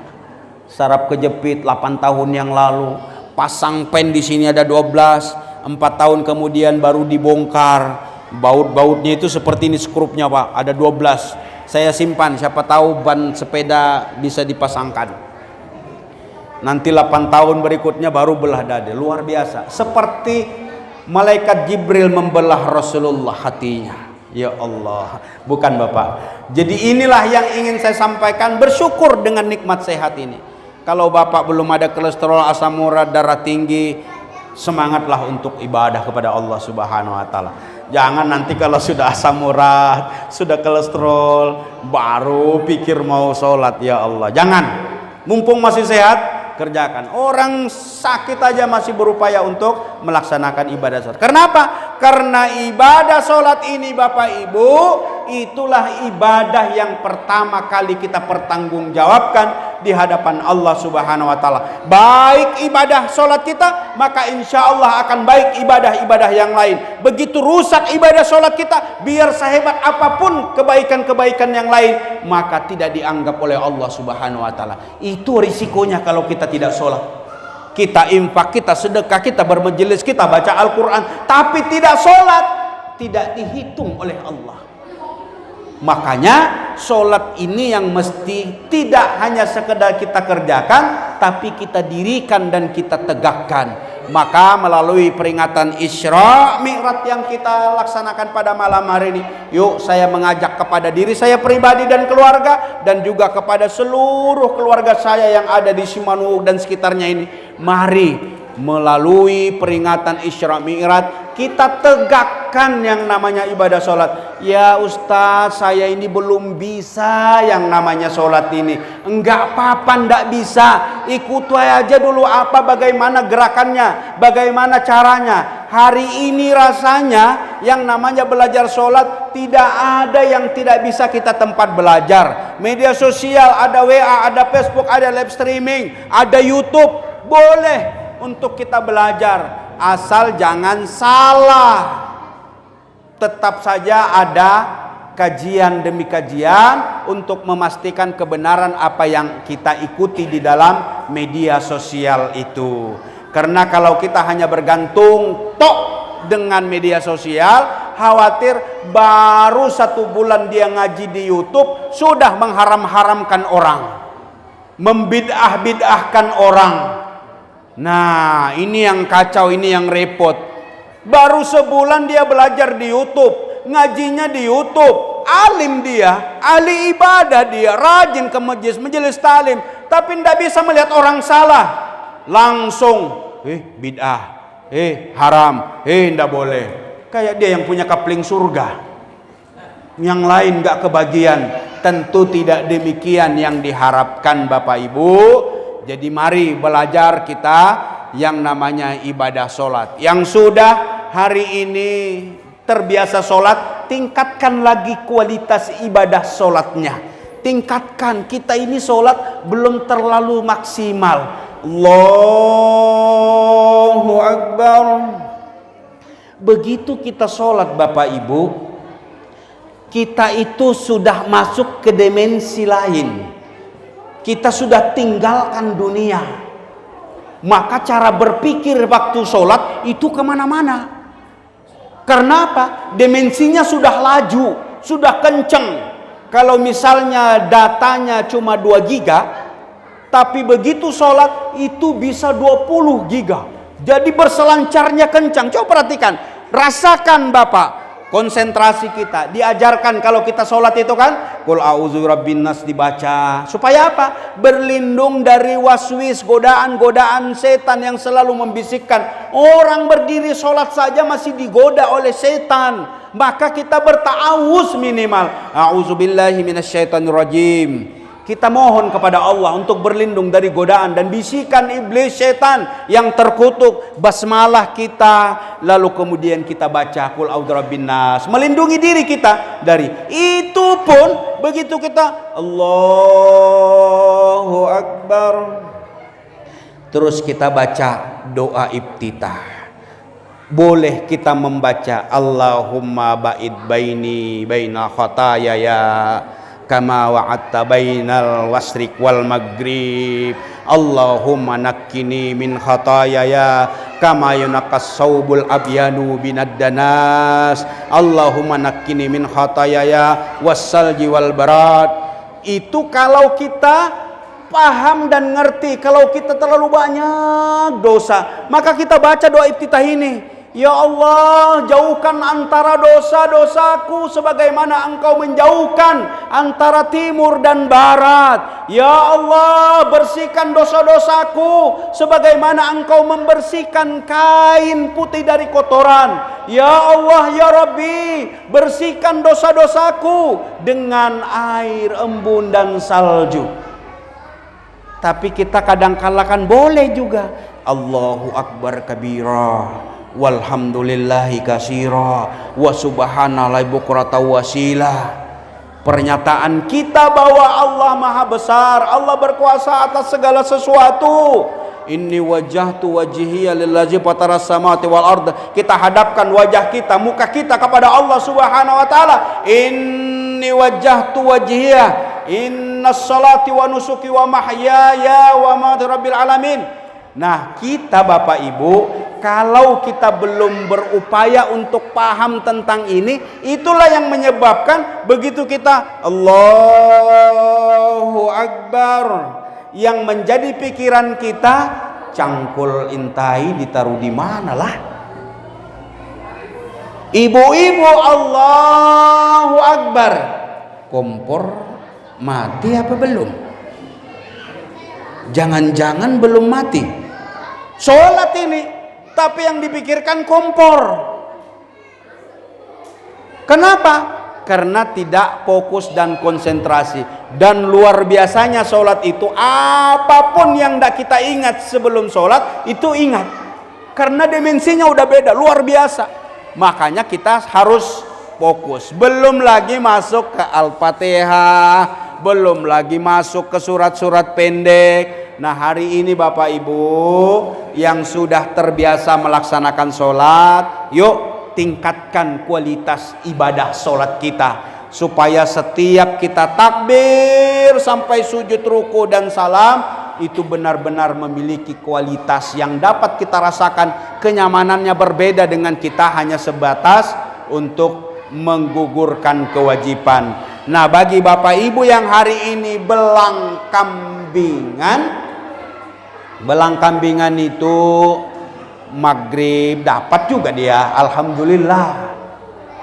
saraf kejepit 8 tahun yang lalu, pasang pen di sini ada 12, 4 tahun kemudian baru dibongkar. Baut-bautnya itu seperti ini skrupnya Pak, ada 12. Saya simpan, siapa tahu ban sepeda bisa dipasangkan. Nanti 8 tahun berikutnya baru belah dada. Luar biasa. Seperti malaikat Jibril membelah Rasulullah hatinya. Ya Allah, bukan Bapak. Jadi inilah yang ingin saya sampaikan, bersyukur dengan nikmat sehat ini. Kalau Bapak belum ada kolesterol, asam urat, darah tinggi, semangatlah untuk ibadah kepada Allah Subhanahu wa taala. Jangan nanti kalau sudah asam urat, sudah kolesterol, baru pikir mau sholat. Ya Allah, jangan. Mumpung masih sehat, kerjakan. Orang sakit aja masih berupaya untuk melaksanakan ibadah sholat. Kenapa? Karena ibadah sholat ini Bapak Ibu, itulah ibadah yang pertama kali kita pertanggungjawabkan di hadapan Allah Subhanahu wa taala. Baik ibadah sholat kita, maka insya Allah akan baik ibadah-ibadah yang lain. Begitu rusak ibadah sholat kita, biar sehebat apapun kebaikan-kebaikan yang lain, maka tidak dianggap oleh Allah Subhanahu wa taala. Itu risikonya kalau kita tidak sholat. Kita infak, kita sedekah, kita bermajelis, kita baca Al-Quran, tapi tidak sholat, tidak dihitung oleh Allah. Makanya sholat ini yang mesti tidak hanya sekedar kita kerjakan, tapi kita dirikan dan kita tegakkan. Maka melalui peringatan Isra Mi'raj yang kita laksanakan pada malam hari ini, yuk saya mengajak kepada diri saya pribadi dan keluarga, dan juga kepada seluruh keluarga saya yang ada di Simanuk dan sekitarnya ini, mari melalui peringatan Isra Mi'raj kita tegakkan yang namanya ibadah sholat. Ya Ustaz, saya ini belum bisa yang namanya sholat ini. Enggak apa-apa, enggak bisa. Ikuti aja dulu bagaimana gerakannya, bagaimana caranya. Hari ini rasanya yang namanya belajar sholat tidak ada yang tidak bisa kita tempat belajar. Media sosial, ada WA, ada Facebook, ada live streaming, ada YouTube. Boleh untuk kita belajar, asal jangan salah. Tetap saja ada kajian demi kajian untuk memastikan kebenaran apa yang kita ikuti di dalam media sosial itu. Karena kalau kita hanya bergantung dengan media sosial, khawatir baru 1 bulan dia ngaji di YouTube sudah mengharam-haramkan orang, membid'ah-bid'ahkan orang. Nah, ini yang kacau, ini yang repot. Baru sebulan dia belajar di YouTube, ngajinya di YouTube, alim dia, ahli ibadah dia, rajin ke majelis talim, tapi tidak bisa melihat orang salah, langsung bid'ah, haram, tidak boleh. Kayak dia yang punya kapling surga, yang lain nggak kebagian. Tentu tidak demikian yang diharapkan Bapak Ibu. Jadi mari belajar kita yang namanya ibadah sholat. Yang sudah hari ini terbiasa sholat, tingkatkan lagi kualitas ibadah sholatnya. Tingkatkan, kita ini sholat belum terlalu maksimal. Allahu Akbar. Begitu kita sholat Bapak Ibu, kita itu sudah masuk ke dimensi lain. Kita sudah tinggalkan dunia. Maka cara berpikir waktu sholat itu kemana-mana. Karena apa? Dimensinya sudah laju, sudah kenceng. Kalau misalnya datanya cuma 2 giga, tapi begitu sholat itu bisa 20 giga. Jadi berselancarnya kencang. Coba perhatikan, rasakan Bapak. konsentrasi kita. Diajarkan kalau kita sholat itu kan, qul a'udzu birabbin nas dibaca. Supaya apa? Berlindung dari waswis, godaan-godaan setan yang selalu membisikkan. Orang berdiri sholat saja masih digoda oleh setan. Maka kita berta'awuz minimal. A'udzubillahi minasyaitonirrajim. Kita mohon kepada Allah untuk berlindung dari godaan dan bisikan iblis setan yang terkutuk. Basmalah kita, lalu kemudian kita baca qul a'udzu birabbin nas, melindungi diri kita dari itu. Pun begitu kita Allahu Akbar, terus kita baca doa iftitah. Boleh kita membaca Allahumma ba'id baini baina khataayaya kama wa'adta bainal wasriq wal maghrib. Allahumma nakkini min khataayaya kama yunaqas saubul abyanu binad danas. Allahumma nakkini min khataayaya wassalji wal barad. Itu kalau kita paham dan ngerti. Kalau kita terlalu banyak dosa, maka kita baca doa iftitah ini. Ya Allah, jauhkan antara dosa-dosaku sebagaimana Engkau menjauhkan antara timur dan barat. Ya Allah, bersihkan dosa-dosaku sebagaimana Engkau membersihkan kain putih dari kotoran. Ya Allah, ya Rabbi, bersihkan dosa-dosaku dengan air embun dan salju. Tapi kita kadang-kala kan boleh juga Allahu Akbar kabira walhamdulillahi katsira wa subhanallahi bukratan wasila. Pernyataan kita bahwa Allah Maha Besar, Allah berkuasa atas segala sesuatu. Inni wajjahtu wajhiya lillazi fataras samawati wal ard. Kita hadapkan wajah kita, muka kita kepada Allah Subhanahu wa taala. Inni wajjahtu wajhiya innas salati wa nusuki wa mahyaya wa mamati rabbil alamin. Nah, kita Bapak Ibu, kalau kita belum berupaya untuk paham tentang ini, itulah yang menyebabkan begitu kita Allahu Akbar, yang menjadi pikiran kita cangkul intai ditaruh di mana lah. Ibu-ibu Allahu Akbar, kompor mati apa belum? Jangan-jangan belum mati sholat ini, tapi yang dipikirkan kompor. Kenapa? Karena tidak fokus dan konsentrasi. Dan luar biasanya sholat itu, apapun yang tidak kita ingat sebelum sholat itu ingat, karena dimensinya udah beda, luar biasa. Makanya kita harus fokus. Belum lagi masuk ke Al-Fatihah, belum lagi masuk ke surat-surat pendek. Nah, hari ini Bapak Ibu yang sudah terbiasa melaksanakan sholat, yuk tingkatkan kualitas ibadah sholat kita, supaya setiap kita takbir sampai sujud ruku dan salam itu benar-benar memiliki kualitas yang dapat kita rasakan. Kenyamanannya berbeda dengan kita hanya sebatas untuk menggugurkan kewajiban. Nah, bagi Bapak Ibu yang hari ini belang kambingan itu maghrib dapat juga dia, alhamdulillah.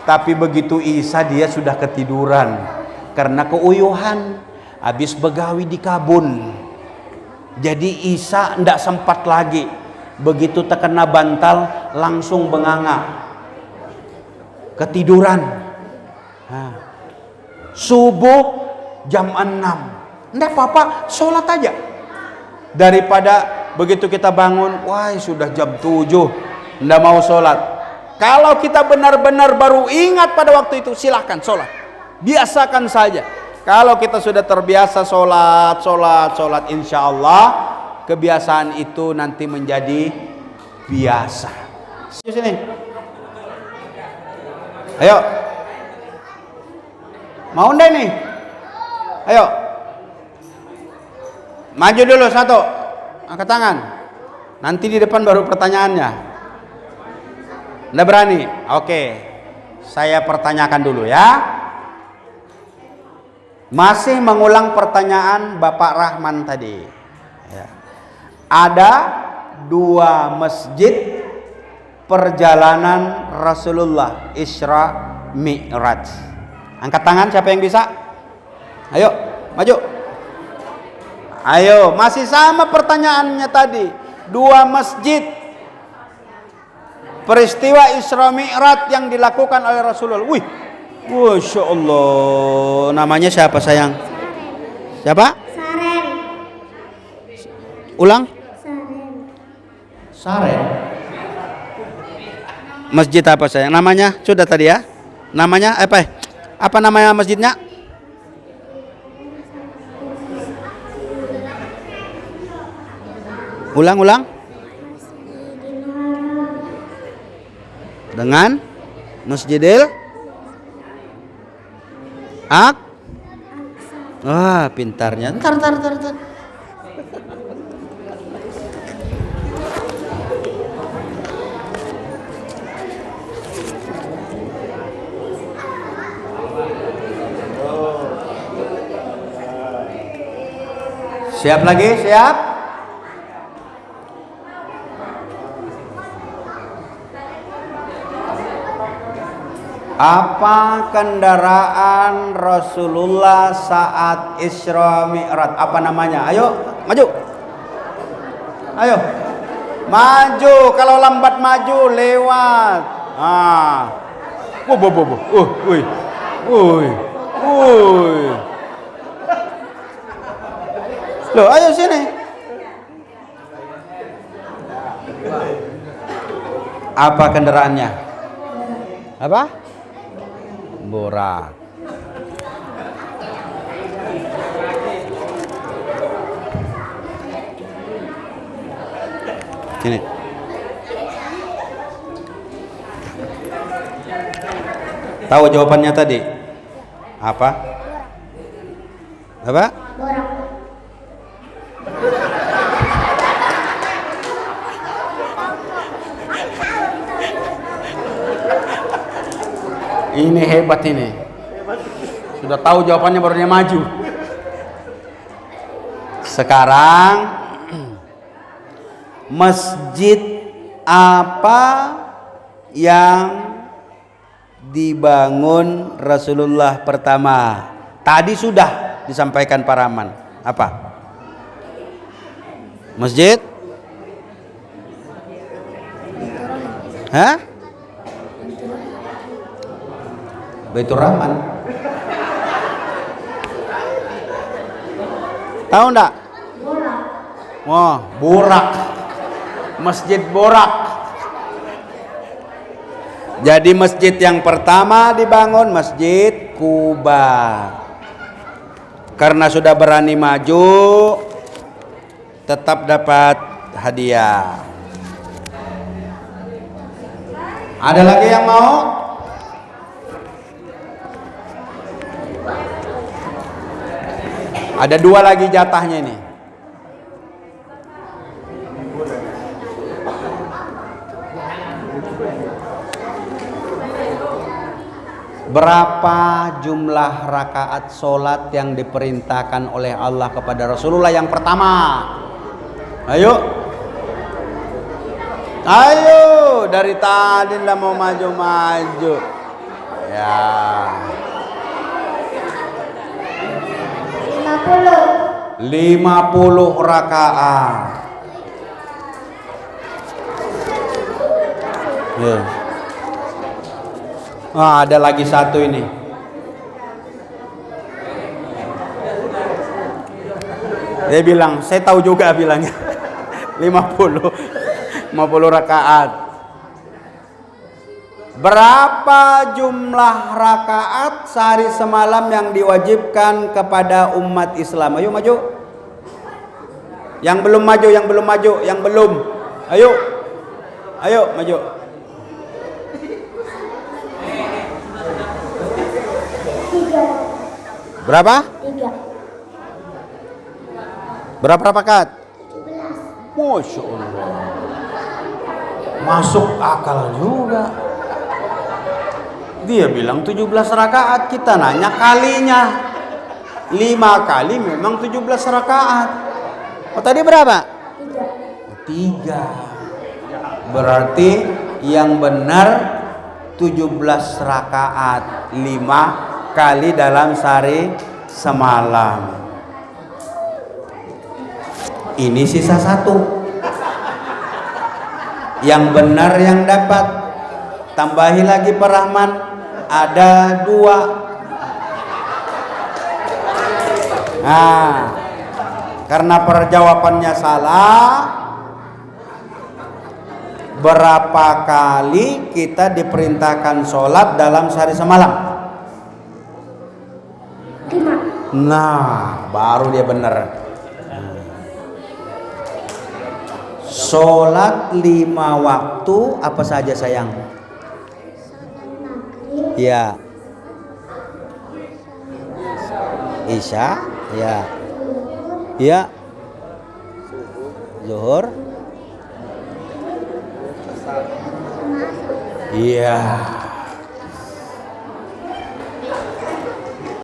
Tapi begitu Isya dia sudah ketiduran karena keuyuhan habis begawi di kabun. Jadi Isya ndak sempat lagi, begitu terkena bantal langsung benganga, ketiduran. Subuh jam 6, ndak apa-apa, sholat aja. Daripada begitu kita bangun, wah sudah jam 7, ndak mau sholat. Kalau kita benar-benar baru ingat pada waktu itu, silahkan sholat, biasakan saja. Kalau kita sudah terbiasa sholat, insya Allah kebiasaan itu nanti menjadi biasa. Sini, ayo, mau ndak nih? Ayo, maju dulu satu, angkat tangan. Nanti di depan baru pertanyaannya. Nggak berani? Oke, saya pertanyakan dulu ya. Masih mengulang pertanyaan Bapak Rahman tadi ya. Ada 2 masjid perjalanan Rasulullah Isra Mi'raj. Angkat tangan siapa yang bisa? Ayo, maju. Ayo, masih sama pertanyaannya tadi. Dua masjid. Peristiwa Isra Mi'raj yang dilakukan oleh Rasulullah. Wih, Masya Allah. Namanya siapa sayang? Siapa? Saren. Ulang. Saren. Saren. Masjid apa sayang? Namanya sudah tadi ya? Namanya apa? Apa namanya masjidnya? Ulang. Dengan Masjidil Wah, pintarnya. Ntar. Siap lagi? Siap? Apa kendaraan Rasulullah saat Isra Mi'raj? Apa namanya? Ayo, maju. Ayo. Maju, kalau lambat maju lewat. Wuih. Loh, ayo sini. Apa kendaraannya? Apa? Borak. Sini. Tahu jawabannya tadi? Apa? Apa? Borak. Ini hebat ini. Sudah tahu jawabannya barunya maju. Sekarang masjid apa yang dibangun Rasulullah pertama? Tadi sudah disampaikan Pak Rahman. Apa? Masjid? Hah? Baitur Rahman. Tahu enggak? Borak. Wah, Borak. Masjid Borak. Jadi masjid yang pertama dibangun Masjid Kuba. Karena sudah berani maju, tetap dapat hadiah. Ada lagi yang mau? Ada dua lagi jatahnya ini. Berapa jumlah rakaat solat yang diperintahkan oleh Allah kepada Rasulullah yang pertama? Ayo. Dari tadi nggak mau maju-maju. Ya. 50 rakaat. Ya. Ada lagi satu ini. Dia bilang, saya tahu juga bilangnya. 50 rakaat. Berapa jumlah rakaat sehari semalam yang diwajibkan kepada umat Islam? Ayo maju. Yang belum maju. Ayo maju. Berapa? 3. Berapa rakaat? 17. Masya Allah. Masuk akal juga. Dia bilang 17 rakaat, kita nanya kalinya. 5 kali memang 17 rakaat. Oh tadi berapa? 3. 3. Berarti yang benar 17 rakaat 5 kali dalam sehari semalam. Ini sisa 1. Yang benar yang dapat, tambahi lagi Pak Rahman, ada 2. Nah, karena perjawabannya salah, berapa kali kita diperintahkan sholat dalam sehari semalam? 5. Nah, baru dia benar. Sholat 5 waktu apa saja sayang? Sholat maghrib. Ya. Isya. Ya. Ya. Zuhur. Iya.